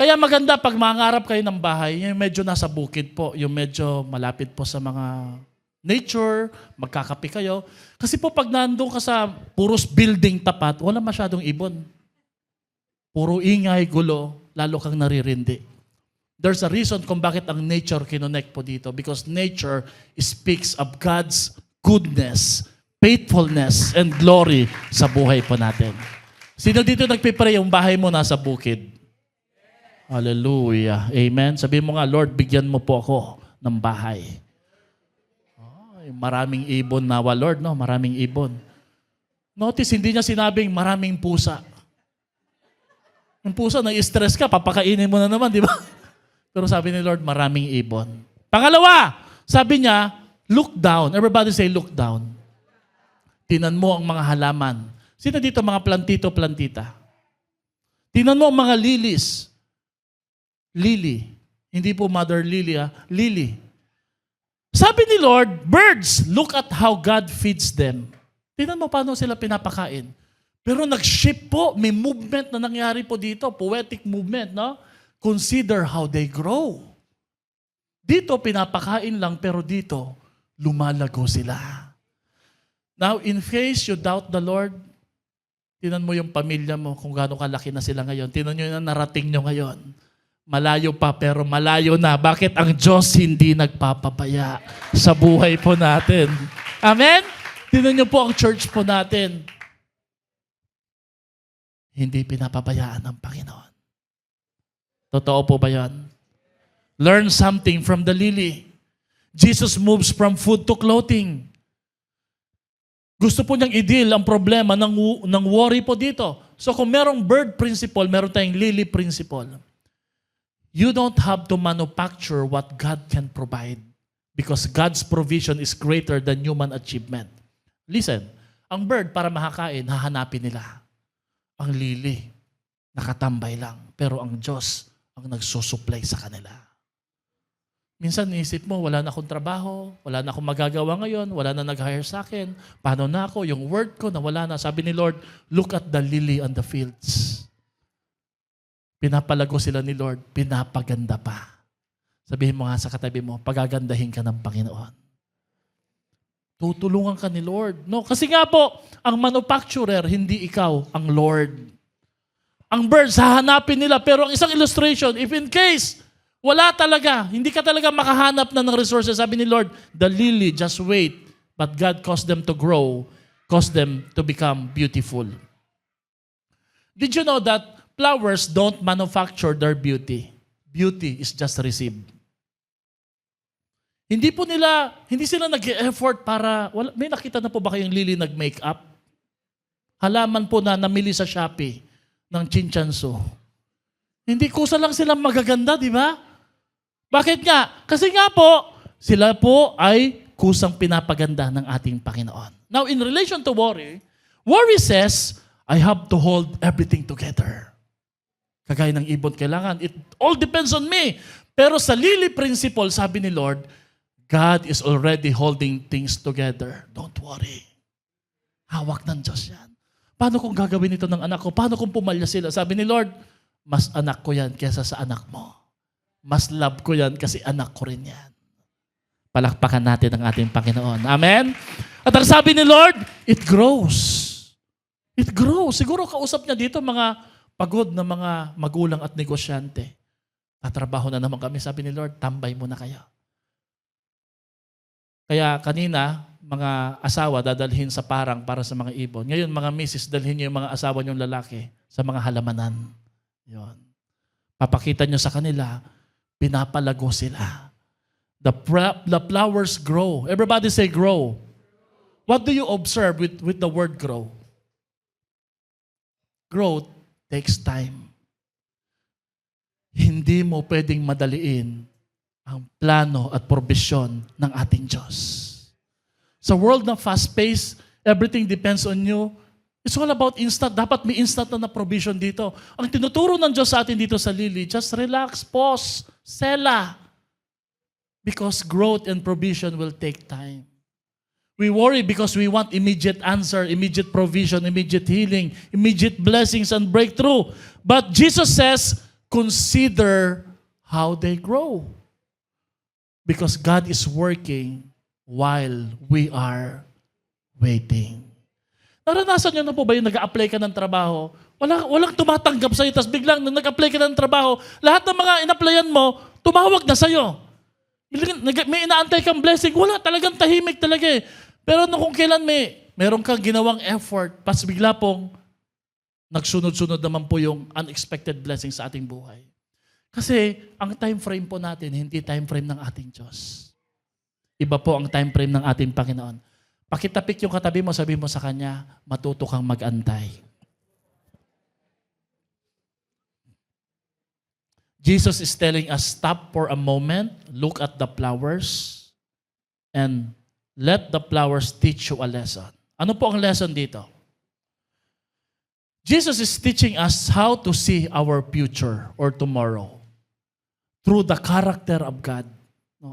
S1: Kaya maganda pag mangarap kayo ng bahay, yung medyo nasa bukid po, yung medyo malapit po sa mga nature, magkakape kayo. Kasi po pag nandun ka sa puros building tapat, wala masyadong ibon. Puro ingay, gulo, lalo kang naririndi. There's a reason kung bakit ang nature kinonect po dito. Because nature speaks of God's goodness, faithfulness, and glory sa buhay po natin. Sino dito nagpipray yung bahay mo nasa bukid? Hallelujah. Amen. Sabi mo nga, Lord, bigyan mo po ako ng bahay. Maraming ibon nawa, Lord, no? Maraming ibon. Notice, hindi niya sinabing maraming pusa. Yung pusa, na-stress ka, papakainin mo na naman, di ba? Pero sabi ni Lord, maraming ibon. Pangalawa, sabi niya, look down. Everybody say, look down. Tinan mo ang mga halaman. Sino dito mga plantito-plantita? Tinan mo ang mga lilies. Lily. Hindi po Mother Lily, Lily. Sabi ni Lord, birds, look at how God feeds them. Tingnan mo paano sila pinapakain. Pero nag-shift po, may movement na nangyari po dito, poetic movement, no? Consider how they grow. Dito, pinapakain lang, pero dito, lumalago sila. Now, in case you doubt the Lord, tinan mo yung pamilya mo kung gaano kalaki na sila ngayon. Tinan nyo yung narating nyo ngayon. Malayo pa, pero malayo na. Bakit ang Diyos hindi nagpapabaya sa buhay po natin? Amen? Tinan nyo po ang church po natin. Hindi pinapabayaan ng Panginoon. Totoo po ba yan? Learn something from the lily. Jesus moves from food to clothing. Gusto po niyang i-deal ang problema ng worry po dito. So kung merong bird principle, meron tayong lily principle. You don't have to manufacture what God can provide because God's provision is greater than human achievement. Listen, ang bird para makakain, hahanapin nila. Ang lily, nakatambay lang. Pero ang Diyos ang nagsusupply sa kanila. Minsan niisip mo, wala na akong trabaho, wala na akong magagawa ngayon, wala na nag-hire sa akin. Paano na ako? Yung word ko, nawala na. Sabi ni Lord, look at the lily on the fields. Pinapalago sila ni Lord, pinapaganda pa. Sabihin mo nga sa katabi mo, pagagandahin ka ng Panginoon. Tutulungan ka ni Lord. No, kasi nga po, ang manufacturer, hindi ikaw, ang Lord. Ang birds, hahanapin nila. Pero ang isang illustration, if in case, wala talaga, hindi ka talaga makahanap na ng resources, sabi ni Lord, the lily, just wait. But God caused them to grow, caused them to become beautiful. Did you know that flowers don't manufacture their beauty? Beauty is just received. Hindi sila nag-e-effort para, may nakita na po ba kayong lily nag-makeup? Halaman po na namili sa Shopee ng Chinchanso. Hindi kusa lang silang magaganda, di ba? Bakit nga? Kasi nga po, sila po ay kusang pinapaganda ng ating Panginoon. Now, in relation to worry, worry says, I have to hold everything together. Kagaya ng ibon, kailangan, it all depends on me. Pero sa lily principle, sabi ni Lord, God is already holding things together. Don't worry. Hawak ng Diyos yan. Paano kung gagawin ito ng anak ko? Paano kung pumalya sila? Sabi ni Lord, mas anak ko yan kesa sa anak mo. Mas love ko yan kasi anak ko rin yan. Palakpakan natin ang ating Panginoon. Amen? At ang sabi ni Lord, it grows. It grows. Siguro kausap niya dito mga pagod na mga magulang at negosyante. Tatrabaho na naman kami. Sabi ni Lord, tambay muna kayo. Kaya kanina, mga asawa dadalhin sa parang para sa mga ibon. Ngayon, mga misis, dalhin niyo yung mga asawa niyong lalaki sa mga halamanan. Yun. Papakita niyo sa kanila, pinapalago sila. The flowers grow. Everybody say grow. What do you observe with the word grow? Growth takes time. Hindi mo pwedeng madaliin ang plano at probisyon ng ating Diyos. Sa world na fast-paced, everything depends on you. It's all about instant. Dapat may instant na provision dito. Ang tinuturo ng Diyos sa atin dito sa Lily, just relax, pause, sela. Because growth and provision will take time. We worry because we want immediate answer, immediate provision, immediate healing, immediate blessings and breakthrough. But Jesus says, consider how they grow. Because God is working while we are waiting. Naranasan nyo na po ba yung nag-a-apply ka ng trabaho? Walang tumatanggap sa'yo, tapos biglang nung nag-apply ka ng trabaho, lahat ng mga in-applyan mo, tumawag na sa'yo. May inaantay kang blessing, wala, talagang tahimik talaga eh. Pero kung kailan meron kang ginawang effort, pas bigla pong nagsunod-sunod naman po yung unexpected blessing sa ating buhay. Kasi ang time frame po natin, hindi time frame ng ating Diyos. Iba po ang time frame ng ating Panginoon. Pakitapik yung katabi mo, sabi mo sa Kanya, matuto kang mag-antay. Jesus is telling us, stop for a moment, look at the flowers, and let the flowers teach you a lesson. Ano po ang lesson dito? Jesus is teaching us how to see our future or tomorrow. through the character of God.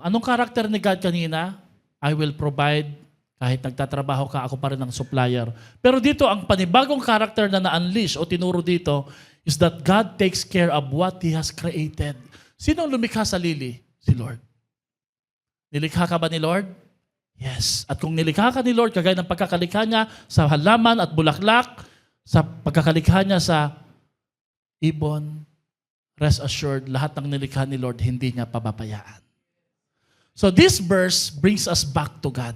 S1: Anong character ni God kanina? I will provide. Kahit nagtatrabaho ka, ako pa rin ang supplier. Pero dito, ang panibagong character na na-unleash o tinuro dito is that God takes care of what He has created. Sino ang lumikha sa lili? Si Lord. Nilikha ka ba ni Lord? Yes. At kung nilikha ka ni Lord, kagaya ng pagkakalikha niya sa halaman at bulaklak, sa pagkakalikha niya sa ibon, rest assured, lahat ng nilikha ni Lord, hindi niya pababayaan. So this verse brings us back to God.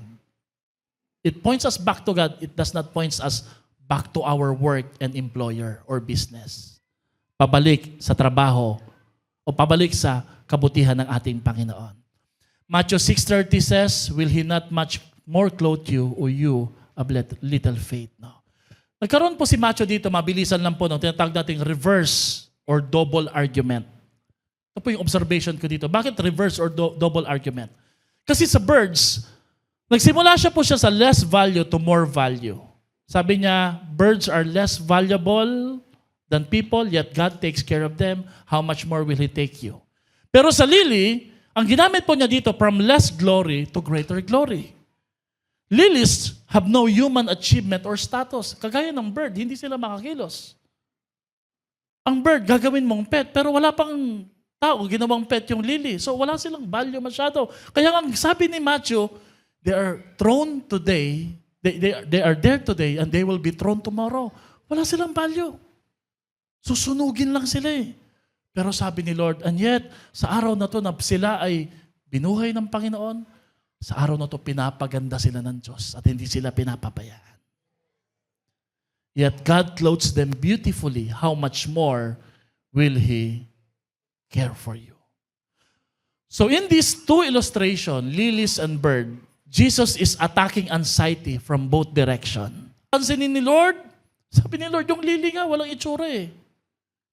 S1: It points us back to God. It does not point us back to our work and employer or business. Pabalik sa trabaho o pabalik sa kabutihan ng ating Panginoon. Matthew 6:30 says, will He not much more clothe you o you of little faith? No. Nagkaroon po si Matthew dito, mabilisan lang po, ng tinatawag nating reverse or double argument. Ito po yung observation ko dito. Bakit reverse or double argument? Kasi sa birds, nagsimula po siya sa less value to more value. Sabi niya, birds are less valuable than people, yet God takes care of them. How much more will He take you? Pero sa lily, ang ginamit po niya dito, from less glory to greater glory. Lilies have no human achievement or status. Kagaya ng bird, hindi sila makakilos. Ang bird, gagawin mong pet, pero wala pang tao, ginawang pet yung lily. So wala silang value masyado. Kaya ang sabi ni Matthew, they are thrown today, they are there today, and they will be thrown tomorrow. Wala silang value. Susunugin lang sila eh. Pero sabi ni Lord, and yet, sa araw na to na sila ay binuhay ng Panginoon, sa araw na to pinapaganda sila ng Diyos at hindi sila pinapabayaan. Yet God clothes them beautifully. How much more will He care for you? So in these two illustrations, lilies and bird, Jesus is attacking anxiety from both direction. Pansinin ni Lord, sabi ni Lord, yung lili nga, walang itsura eh.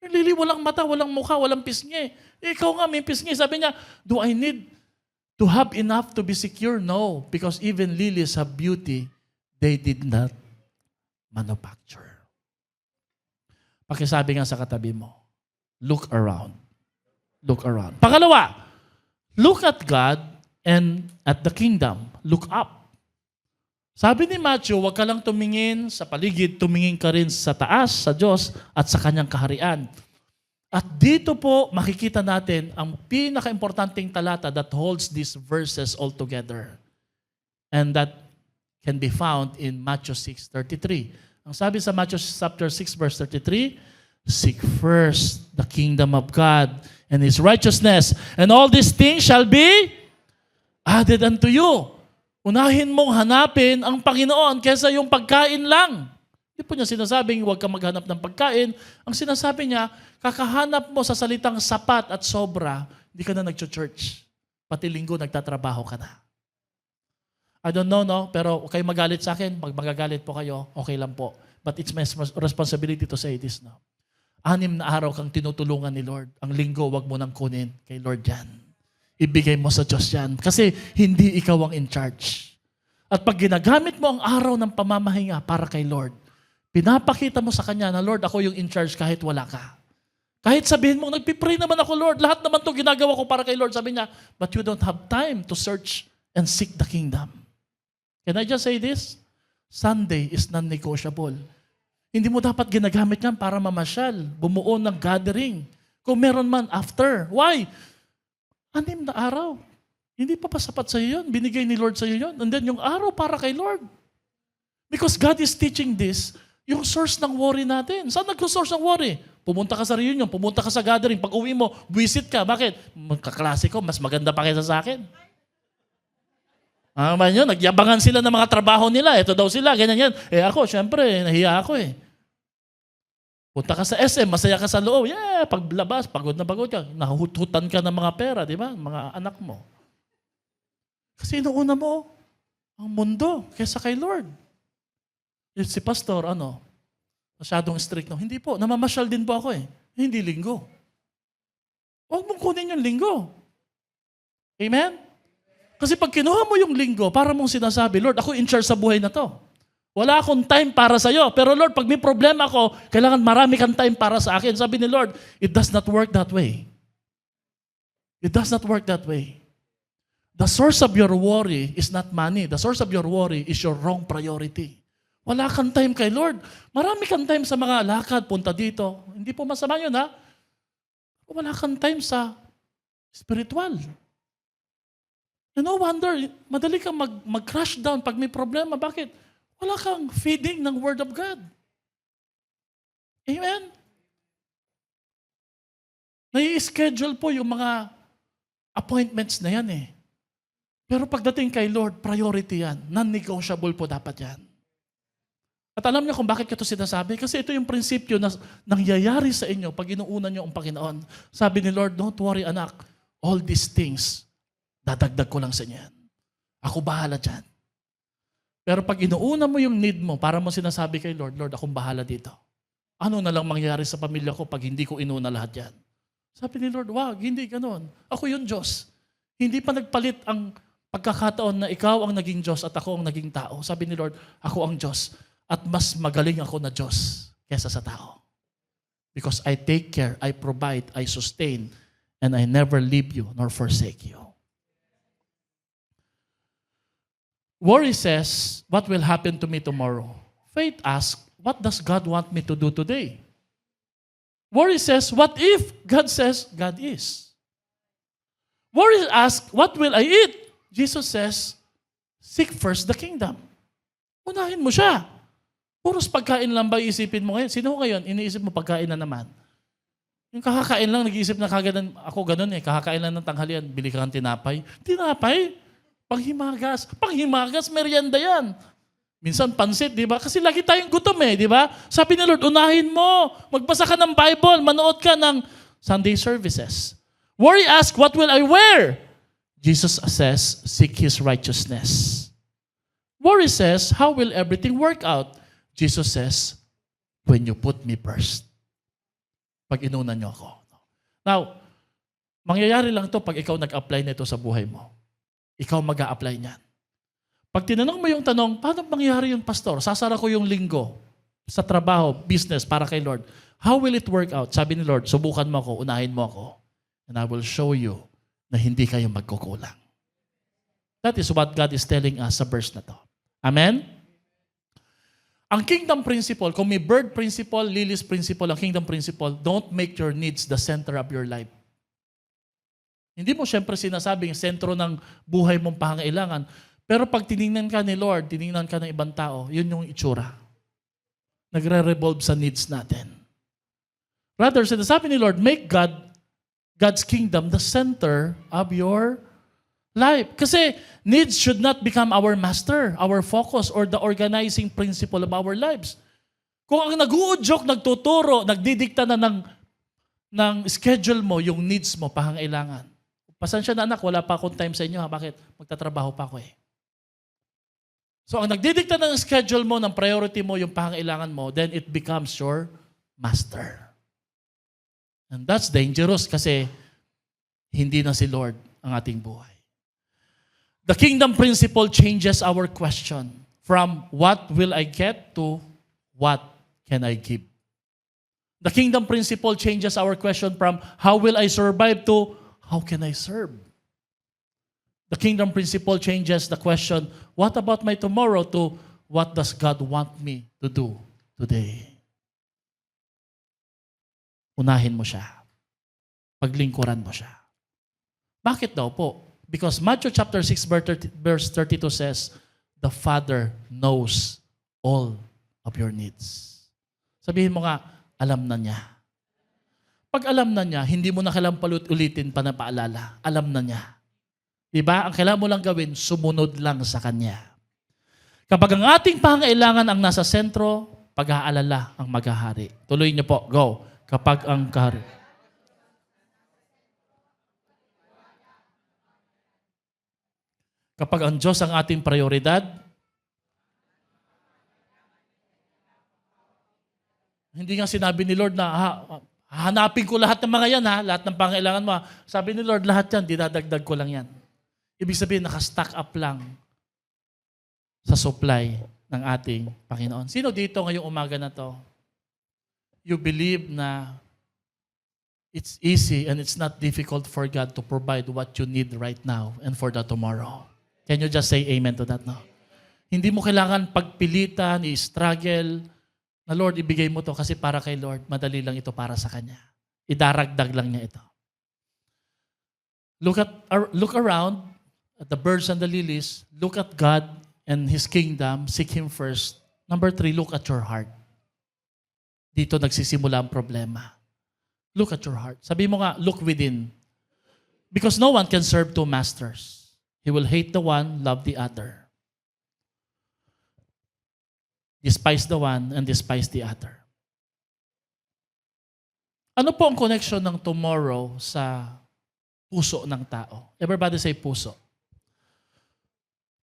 S1: Yung lili, walang mata, walang mukha, walang pisngi. Ikaw nga, may pisngi. Sabi niya, do I need to have enough to be secure? No, because even lilies have beauty they did not manufacture. Pakisabi nga sa katabi mo, look around. Look around. Pangalawa, look at God and at the kingdom. Look up. Sabi ni Matthew, huwag ka lang tumingin sa paligid, tumingin ka rin sa taas, sa Diyos, at sa Kanyang kaharian. At dito po makikita natin ang pinaka-importanting talata that holds these verses all together. And that can be found in Matthew 6:33. Ang sabi sa Matthew chapter 6 verse 33, seek first the kingdom of God and His righteousness, and all these things shall be added unto you. Unahin mong hanapin ang Panginoon kaysa yung pagkain lang. Hindi po niya sinasabing huwag ka maghanap ng pagkain. Ang sinasabi niya, kakahanap mo sa salitang sapat at sobra, hindi ka na nag-church. Pati linggo nagtatrabaho ka na. I don't know, no? Pero kayo magalit sa akin, pag magagalit po kayo, okay lang po. But it's my responsibility to say this now. 6 na araw kang tinutulungan ni Lord. Ang linggo, wag mo nang kunin kay Lord yan. Ibigay mo sa Diyos yan. Kasi hindi ikaw ang in charge. At pag ginagamit mo ang araw ng pamamahinga para kay Lord, pinapakita mo sa Kanya na, Lord, ako yung in charge kahit wala ka. Kahit sabihin mo, nagpipray naman ako, Lord. Lahat naman to ginagawa ko para kay Lord. Sabi niya, but you don't have time to search and seek the kingdom. Can I just say this? Sunday is non-negotiable. Hindi mo dapat ginagamit yan para mamasyal, bumuo ng gathering. Kung meron man, after. Why? 6 na araw. Hindi pa sapat sa iyo yun. Binigay ni Lord sa iyo yun. And then yung araw para kay Lord. Because God is teaching this, yung source ng worry natin. Saan nag-source ng worry? Pumunta ka sa reunion, pumunta ka sa gathering, pag uwi mo, visit ka. Bakit? Kaklase ko, mas maganda pa kaysa sa akin. Yun, nagyabangan sila ng mga trabaho nila. Ito daw sila, ganyan yan. Ako, syempre, nahiya ako eh. Punta ka sa SM, masaya ka sa loob. Yeah, paglabas, pagod ka. Nahuhutan ka ng mga pera, di ba? Mga anak mo. Kasi inuuna mo ang mundo kaysa kay Lord. Si pastor, masyadong strict. No? Hindi po, namamasyal din po ako eh. Hindi linggo. Huwag mong kunin yung linggo. Amen? Kasi pag kinuha mo yung linggo, para mong sinasabi, Lord, ako in charge sa buhay na to. Wala akong time para sa'yo. Pero Lord, pag may problema ako, kailangan marami kang time para sa akin. Sabi ni Lord, it does not work that way. It does not work that way. The source of your worry is not money. The source of your worry is your wrong priority. Wala kang time kay Lord. Marami kang time sa mga lakad, punta dito. Hindi po masama yun, ha? Wala kang time sa spiritual. No wonder, madali kang mag-crash down pag may problema. Bakit? Wala kang feeding ng Word of God. Amen? Nai-schedule po yung mga appointments na yan eh. Pero pagdating kay Lord, priority yan. Non-negotiable po dapat yan. At alam niyo kung bakit ko ito sinasabi? Kasi ito yung prinsipyo na nangyayari sa inyo pag inuuna niyo ang Panginoon. Sabi ni Lord, don't worry anak, all these things, dadagdag ko lang sa inyo yan. Ako bahala dyan. Pero pag inuuna mo yung need mo, para mo sinasabi kay Lord, Lord, akong bahala dito. Ano na lang mangyayari sa pamilya ko pag hindi ko inuna lahat yan? Sabi ni Lord, wag, hindi ganon. Ako yung Diyos. Hindi pa nagpalit ang pagkakataon na ikaw ang naging Diyos at ako ang naging tao. Sabi ni Lord, ako ang Diyos at mas magaling ako na Diyos kesa sa tao. Because I take care, I provide, I sustain, and I never leave you nor forsake you. Worry says, what will happen to me tomorrow? Faith asks, what does God want me to do today? Worry says, what if? God says, God is. Worry asks, what will I eat? Jesus says, seek first the kingdom. Unahin mo siya. Puros pagkain lang ba iisipin mo ngayon? Sino ngayon? Iniisip mo pagkain na naman. Yung kakakain lang, nag-iisip na kagad, ako ganun eh, kakakain lang ng tanghalian, bili ka ng tinapay. Tinapay? Panghimagas. Panghimagas, merienda yan. Minsan pansit, di ba? Kasi lagi tayong gutom eh, di ba? Sabi ni Lord, unahin mo. Magbasa ka ng Bible, manood ka ng Sunday services. Worry asks, what will I wear? Jesus says, seek His righteousness. Worry says, how will everything work out? Jesus says, when you put me first. Pag inunan niyo ako. Now, mangyayari lang to pag ikaw nag-apply nito sa buhay mo. Ikaw mag-a-apply niyan. Pag tinanong mo yung tanong, paano mangyayari yung pastor? Sasara ko yung linggo sa trabaho, business, para kay Lord. How will it work out? Sabi ni Lord, subukan mo ako, unahin mo ako, and I will show you na hindi kayo magkukulang. That is what God is telling us sa verse na to. Amen? Ang kingdom principle, kung may bird principle, Lily's principle, ang kingdom principle, don't make your needs the center of your life. Hindi mo siyempre sinasabing sentro ng buhay mong pangailangan. Pero pag tinignan ka ni Lord, tinignan ka ng ibang tao, yun yung itsura. Nagre-revolve sa needs natin. Rather, sinasabi ni Lord, make God's kingdom the center of your life. Kasi needs should not become our master, our focus, or the organizing principle of our lives. Kung ang nag-uudyok, nagtuturo, nagdidikta na ng schedule mo, yung needs mo, pangailangan. Pasensya na anak, wala pa akong time sa inyo. Ha? Bakit? Magtatrabaho pa ako eh. So ang nagdidikta ng schedule mo, ng priority mo, yung pangailangan mo, then it becomes your master. And that's dangerous kasi hindi na si Lord ang ating buhay. The kingdom principle changes our question from what will I get to what can I give. The kingdom principle changes our question from how will I survive to how can I serve. The kingdom principle changes the question, what about my tomorrow, to what does God want me to do today? Unahin mo siya. Paglingkuran mo siya. Bakit daw po? Because Matthew chapter 6 verse 32 says, the Father knows all of your needs. Sabihin mo nga, alam na niya. Pag alam na niya, hindi mo na kailangang ulitin pa na paalala. Alam na niya. Diba? Ang kailangan mo lang gawin, sumunod lang sa Kanya. Kapag ang ating pangailangan ang nasa sentro, pag-aalala ang maghahari. Tuloy niyo po. Go. Kapag ang kahari. Kapag ang Diyos ang ating prioridad, hindi nga sinabi ni Lord na hanapin ko lahat ng mga yan, lahat ng pangailangan mo. Sabi ni Lord, lahat yan, dinadagdag ko lang yan. Ibig sabihin, naka-stack up lang sa supply ng ating Panginoon. Sino dito ngayong umaga na to? You believe na It's easy and it's not difficult for God to provide what you need right now and for the tomorrow. Can you just say amen to that now? Hindi mo kailangan pagpilitan, i-struggle, na Lord, ibigay mo to kasi para kay Lord, madali lang ito para sa Kanya. Idaragdag lang niya ito. Look around at the birds and the lilies. Look at God and His kingdom. Seek Him first. Number 3, look at your heart. Dito nagsisimula ang problema. Look at your heart. Sabi mo nga, look within. Because no one can serve two masters. He will hate the one, love the other. Despise the one and despise the other. Ano po ang connection ng tomorrow sa puso ng tao? Everybody say puso.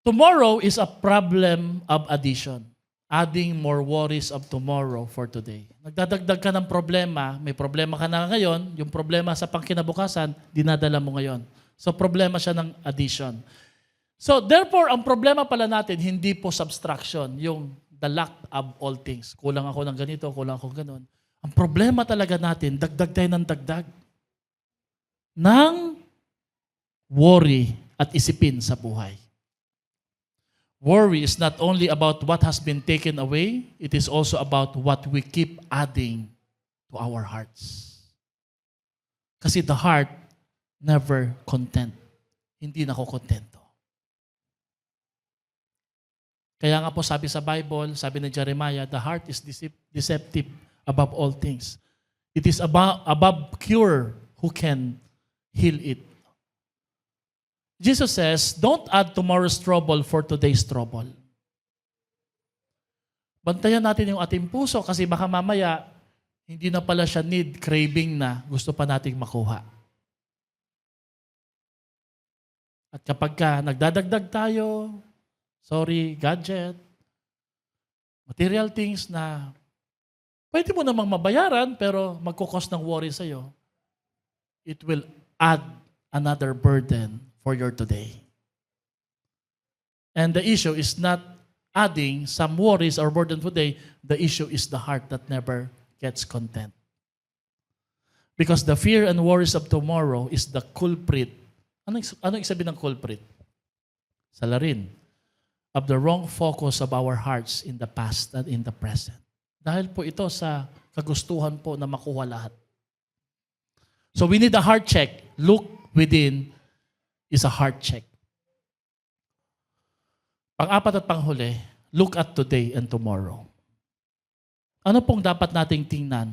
S1: Tomorrow is a problem of addition. Adding more worries of tomorrow for today. Nagdadagdag ka ng problema, may problema ka na ngayon, yung problema sa pangkinabukasan, dinadala mo ngayon. So problema siya ng addition. So therefore, ang problema pala natin, hindi po subtraction, yung the lack of all things. Kulang ako ng ganito, kulang ako ng ganun. Ang problema talaga natin, dagdag tayo ng dagdag. Ng worry at isipin sa buhay. Worry is not only about what has been taken away, it is also about what we keep adding to our hearts. Kasi the heart never content. Hindi nakokontento. Kaya nga po sabi sa Bible, sabi ni Jeremiah, the heart is deceptive above all things. It is above cure who can heal it. Jesus says, don't add tomorrow's trouble for today's trouble. Bantayan natin yung ating puso kasi baka mamaya, hindi na pala siya need, craving na, gusto pa nating makuha. At kapag ka nagdadagdag tayo, gadget, material things na pwede mo namang mabayaran pero magkukos ng worry sa'yo, it will add another burden for your today. And the issue is not adding some worries or burden today. The issue is the heart that never gets content. Because the fear and worries of tomorrow is the culprit. Ano yung sabi ng culprit? Salarin. Of the wrong focus of our hearts in the past and in the present. Dahil po ito sa kagustuhan po na makuha lahat. So we need a heart check. Look within is a heart check. Pang-apat at panghuli, look at today and tomorrow. Ano pong dapat nating tingnan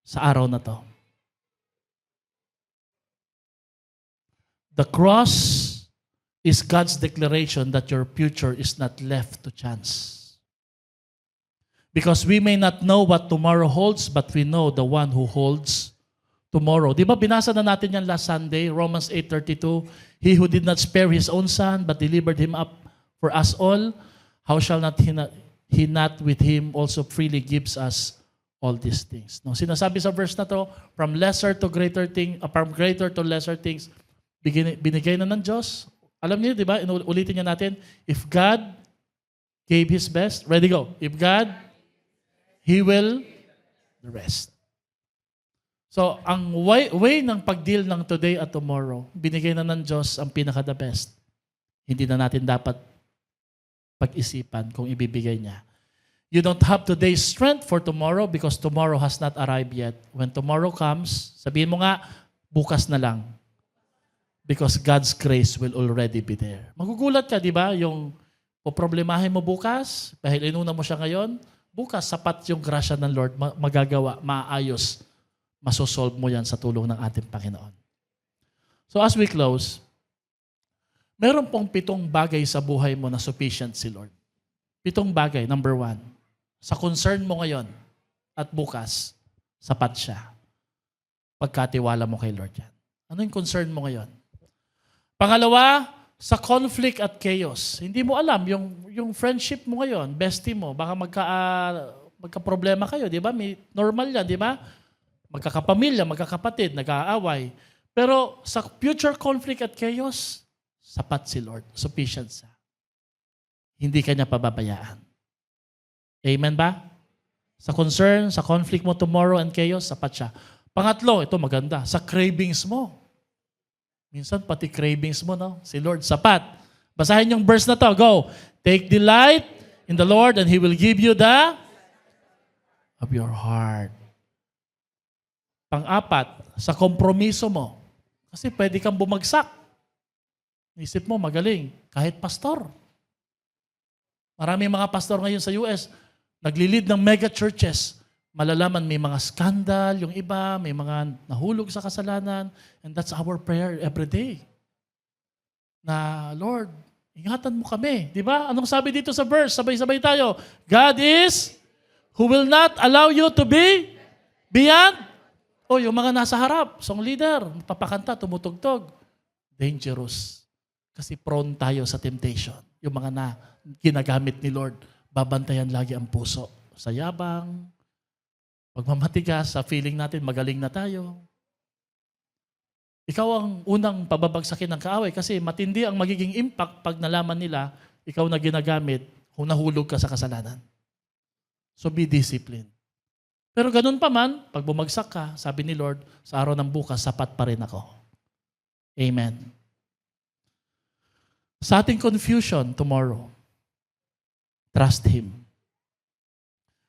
S1: sa araw na to? The cross is God's declaration that your future is not left to chance. Because we may not know what tomorrow holds, but we know the one who holds tomorrow. Di ba binasa na natin yan last Sunday, Romans 8:32, He who did not spare His own Son, but delivered Him up for us all, how shall not He not with Him also freely gives us all these things? No, sinasabi sa verse na to, from greater to lesser things, binigay na ng Diyos. Alam niyo, di ba, ulitin niya natin, if God gave His best, ready, go. If God, He will the rest. So, ang way ng pag-deal ng today at tomorrow, binigay na ng Diyos ang pinaka-the best. Hindi na natin dapat pag-isipan kung ibibigay niya. You don't have today's strength for tomorrow because tomorrow has not arrived yet. When tomorrow comes, sabihin mo nga, bukas na lang. Because God's grace will already be there. Magugulat ka, di ba? Yung poproblemahin mo bukas, dahil inuna mo siya ngayon, bukas, sapat yung grasya ng Lord, magagawa, maayos, masosolve mo yan sa tulong ng ating Panginoon. So as we close, meron pong 7 bagay sa buhay mo na sufficient si Lord. 7 bagay. Number 1, sa concern mo ngayon at bukas, sapat siya. Pagkatiwala mo kay Lord yan. Ano yung concern mo ngayon? Pangalawa, sa conflict at chaos. Hindi mo alam, yung friendship mo ngayon, bestie mo, baka magka-problema kayo, di ba? Normal yan, di ba? Magkakapamilya, magkakapatid, nag-aaway. Pero sa future conflict at chaos, sapat si Lord. Sufficient siya. Hindi ka niya pababayaan. Amen ba? Sa concern, sa conflict mo tomorrow and chaos, sapat siya. Pangatlo, ito maganda, sa cravings mo. Minsan pati cravings mo, no? Si Lord, sapat. Basahin yung verse na to. Go. Take delight in the Lord and He will give you the of your heart. Pang-apat, sa kompromiso mo. Kasi pwede kang bumagsak. Isip mo, magaling. Kahit pastor. Maraming mga pastor ngayon sa US, nagli-lead ng mega churches. Malalaman may mga scandal, yung iba, may mga nahulog sa kasalanan. And that's our prayer every day. Na, Lord, ingatan mo kami. Di ba? Anong sabi dito sa verse? Sabay-sabay tayo. God is who will not allow you to be beyond. O, yung mga nasa harap, song leader, papakanta, tumutugtog. Dangerous. Kasi prone tayo sa temptation. Yung mga na ginagamit ni Lord, babantayan lagi ang puso. Sa yabang, pagmamatigas, sa feeling natin, magaling na tayo. Ikaw ang unang pababagsakin ng kaaway kasi matindi ang magiging impact pag nalaman nila, ikaw na ginagamit kung nahulog ka sa kasalanan. So be disciplined. Pero ganun pa man, pag bumagsak ka, sabi ni Lord, sa araw ng bukas, sapat pa rin ako. Amen. Sa ating confusion tomorrow, trust Him.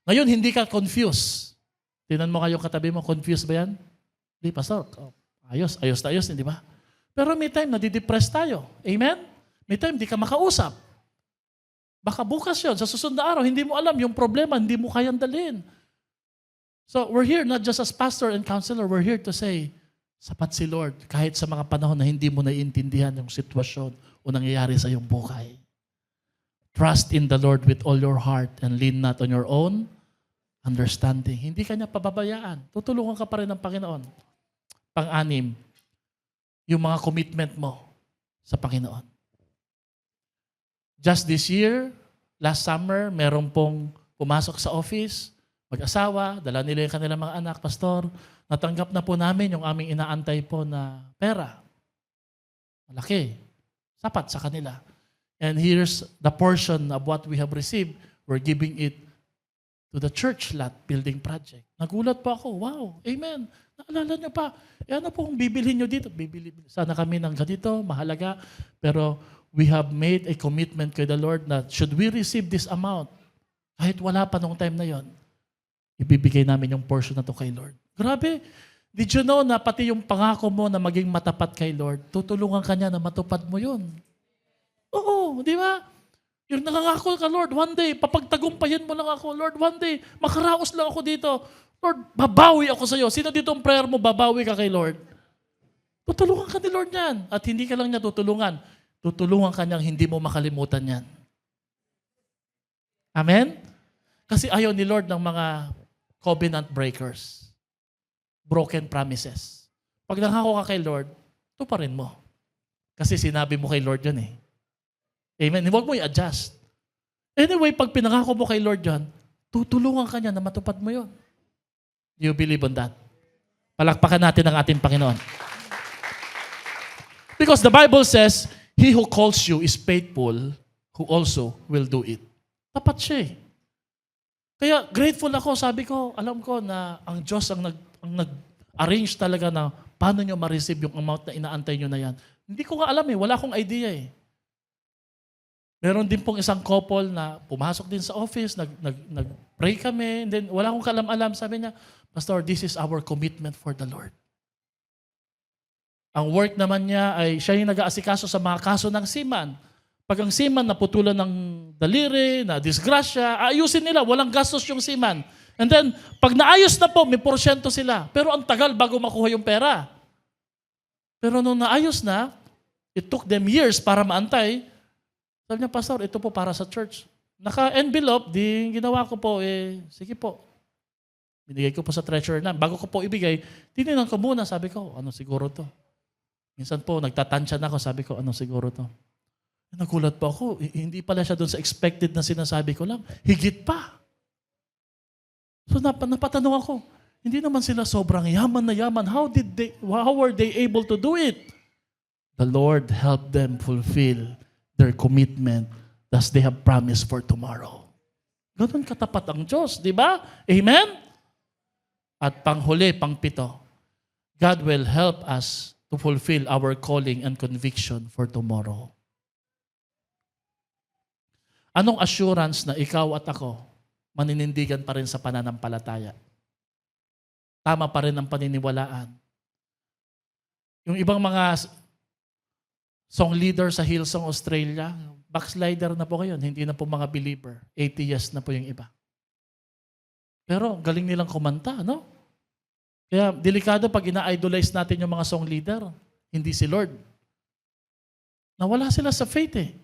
S1: Ngayon, hindi ka confused. Tingnan mo kayo katabi mo, confused ba yan? Hindi, Pastor. Ayos na ayos, hindi ba? Pero may time nadidepress tayo. Amen? May time di ka makausap. Baka bukas yun, sa susunod na araw, hindi mo alam yung problema, hindi mo kayang dalhin. So we're here not just as pastor and counselor, we're here to say, sapat si Lord kahit sa mga panahon na hindi mo naiintindihan yung sitwasyon o nangyayari sa iyong buhay. Trust in the Lord with all your heart and lean not on your own understanding. Hindi ka niya pababayaan. Tutulungan ka pa rin ng Panginoon. Pang-anim, yung mga commitment mo sa Panginoon. Just this year, last summer, meron pong pumasok sa office, mag-asawa, dala nila yung kanilang mga anak, Pastor, natanggap na po namin yung aming inaantay po na pera. Malaki. Sapat sa kanila. And here's the portion of what we have received. We're giving it to the church lot building project. Nagulat po ako. Wow, amen. Naalala nyo pa. Ano po kung bibilhin nyo dito? Bibili sana kami ng ganito, mahalaga. Pero we have made a commitment kay the Lord na should we receive this amount, kahit wala pa nung time na yon, ibibigay namin yung portion na to kay Lord. Grabe. Did you know na pati yung pangako mo na maging matapat kay Lord, tutulungan ka niya na matupad mo yun? Oo, di ba? Yung nangangako ka, Lord, one day, papagtagumpayan mo lang ako. Lord, one day, makaraos lang ako dito. Lord, babawi ako sa iyo. Sino dito ang prayer mo, babawi ka kay Lord? Tutulungan ka ni Lord yan. At hindi ka lang niya tutulungan. Tutulungan ka niyang hindi mo makalimutan yan. Amen? Kasi ayaw ni Lord ng mga covenant breakers. Broken promises. Pag nangako ka kay Lord, tuparin mo. Kasi sinabi mo kay Lord yan eh. Amen? Huwag mo i-adjust. Anyway, pag pinangako mo kay Lord yan, tutulungan ka niya na matupad mo yun. Do you believe on that? Palakpakan natin ang ating Panginoon. Because the Bible says, He who calls you is faithful, who also will do it. Tapat siya eh. Kaya grateful ako, sabi ko, alam ko na ang Diyos ang nag-arrange talaga na paano nyo ma-receive yung amount na inaantay nyo na yan. Hindi ko nga alam eh, wala akong idea eh. Meron din pong isang couple na pumasok din sa office, nag-pray kami, and then wala akong kalam-alam. Sabi niya, Pastor, this is our commitment for the Lord. Ang work naman niya ay siya yung nag-aasikaso sa mga kaso ng seaman. Pag ang seaman naputulan ng daliri, na disgrasya, ayusin nila, walang gastos yung seaman. And then, pag naayos na po, may porsyento sila. Pero ang tagal bago makuha yung pera. Pero nung naayos na, it took them years para maantay. Sabi niya, Pastor, ito po para sa church. Naka-envelope, di ginawa ko po, sige po. Binigay ko po sa treasurer na. Bago ko po ibigay, tininan ko muna, sabi ko, ano siguro to? Minsan po, nagtatansya na ako, sabi ko, ano siguro to? Nagulat po ako, hindi pala siya doon sa expected na sinasabi ko lang. Higit pa. So napatanong ako, hindi naman sila sobrang yaman na yaman. How were they able to do it? The Lord helped them fulfill their commitment as they have promised for tomorrow. Ganun katapat ang Diyos, di ba? Amen? At panghuli, pangpito, God will help us to fulfill our calling and conviction for tomorrow. Anong assurance na ikaw at ako maninindigan pa rin sa pananampalataya? Tama pa rin ang paniniwalaan. Yung ibang mga song leader sa Hillsong Australia, backslider na po kayo, hindi na po mga believer. 80 years na po yung iba. Pero galing nilang kumanta, no? Kaya delikado pag ina-idolize natin yung mga song leader, hindi si Lord. Nawala sila sa faith eh.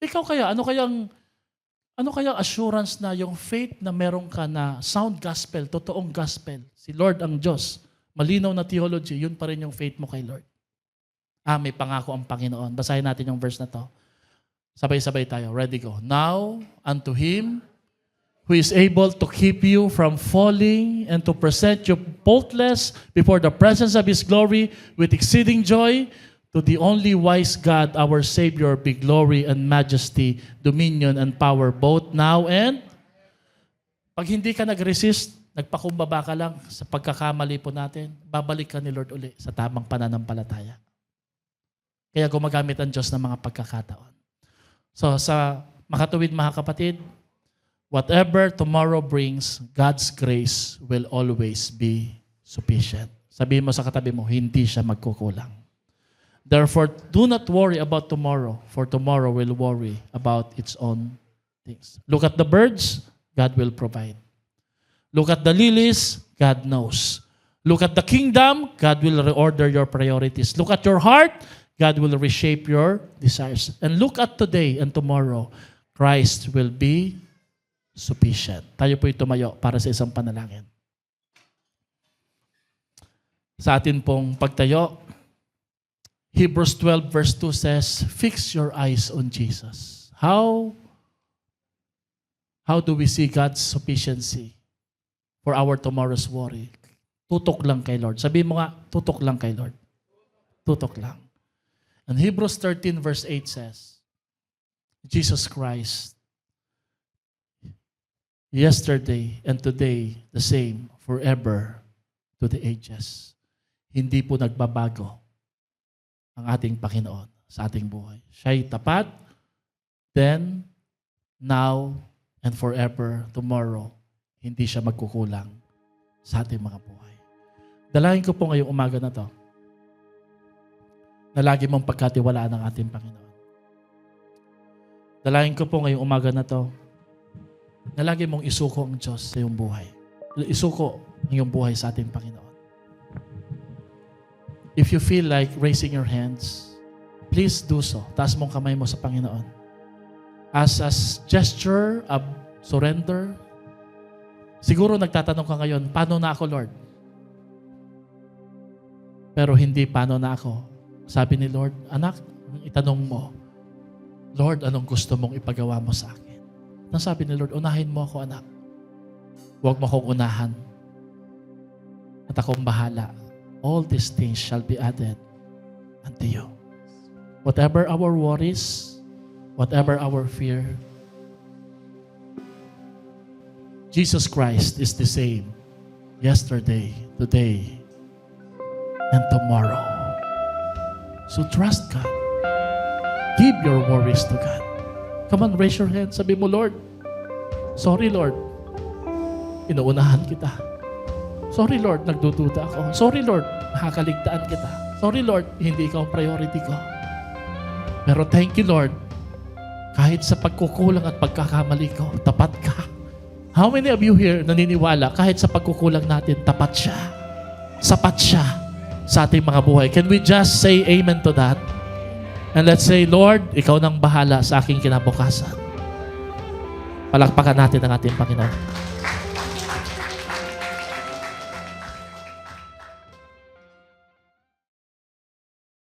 S1: Ikaw kaya, ano kayang assurance na yung faith na meron ka na sound gospel, totoong gospel, si Lord ang Diyos, malinaw na theology, yun pa rin yung faith mo kay Lord. May pangako ang Panginoon. Basahin natin yung verse na to. Sabay-sabay tayo. Ready, go. Now, unto Him who is able to keep you from falling and to present you faultless before the presence of His glory with exceeding joy, to the only wise God, our Savior, be glory and majesty, dominion and power, both now and... Pag hindi ka nag-resist, nagpakumbaba ka lang sa pagkakamali po natin, babalik ka ni Lord uli sa tamang pananampalataya. Kaya gumagamit ang Diyos ng mga pagkakataon. So sa makatuwid mga kapatid, whatever tomorrow brings, God's grace will always be sufficient. Sabihin mo sa katabi mo, hindi siya magkukulang. Therefore, do not worry about tomorrow, for tomorrow will worry about its own things. Look at the birds, God will provide. Look at the lilies, God knows. Look at the kingdom, God will reorder your priorities. Look at your heart, God will reshape your desires. And look at today and tomorrow, Christ will be sufficient. Tayo po'y tumayo para sa isang panalangin. Sa atin pong pagtayo, Hebrews 12 verse 2 says, fix your eyes on Jesus. How do we see God's sufficiency for our tomorrow's worry? Tutok lang kay Lord. Sabi mo nga, tutok lang kay Lord. Tutok lang. And Hebrews 13 verse 8 says, Jesus Christ, yesterday and today, the same, forever, to the ages. Hindi po nagbabago ang ating Panginoon sa ating buhay. Siya'y tapat, then, now, and forever, tomorrow, hindi siya magkukulang sa ating mga buhay. Dalangin ko po ngayong umaga na to, na lagi mong pagkatiwalaan ng ating Panginoon. Dalangin ko po ngayong umaga na to, na lagi mong isuko ang Diyos sa iyong buhay. Isuko ang iyong buhay sa ating Panginoon. If you feel like raising your hands, please do so. Taas mong kamay mo sa Panginoon. As a gesture of surrender, siguro nagtatanong ka ngayon, paano na ako, Lord? Pero hindi paano na ako. Sabi ni Lord, anak, itanong mo, Lord, anong gusto mong ipagawa mo sa akin? Nang sabi ni Lord, unahin mo ako, anak. Huwag mo akong unahan. At akong bahala. All these things shall be added unto you. Whatever our worries, whatever our fear, Jesus Christ is the same yesterday, today, and tomorrow. So trust God. Give your worries to God. Come on, raise your hand. Sabi mo, Lord, sorry, Lord. Inuunahan kita. Sorry, Lord, nagdududa ako. Sorry, Lord, nakakaligtaan kita. Sorry, Lord, hindi ikaw ang priority ko. Pero thank you, Lord, kahit sa pagkukulang at pagkakamali ko, tapat ka. How many of you here naniniwala kahit sa pagkukulang natin, tapat siya? Sapat siya sa ating mga buhay. Can we just say amen to that? And let's say, Lord, ikaw nang bahala sa aking kinabukasan. Palakpakan natin ang ating Panginoon.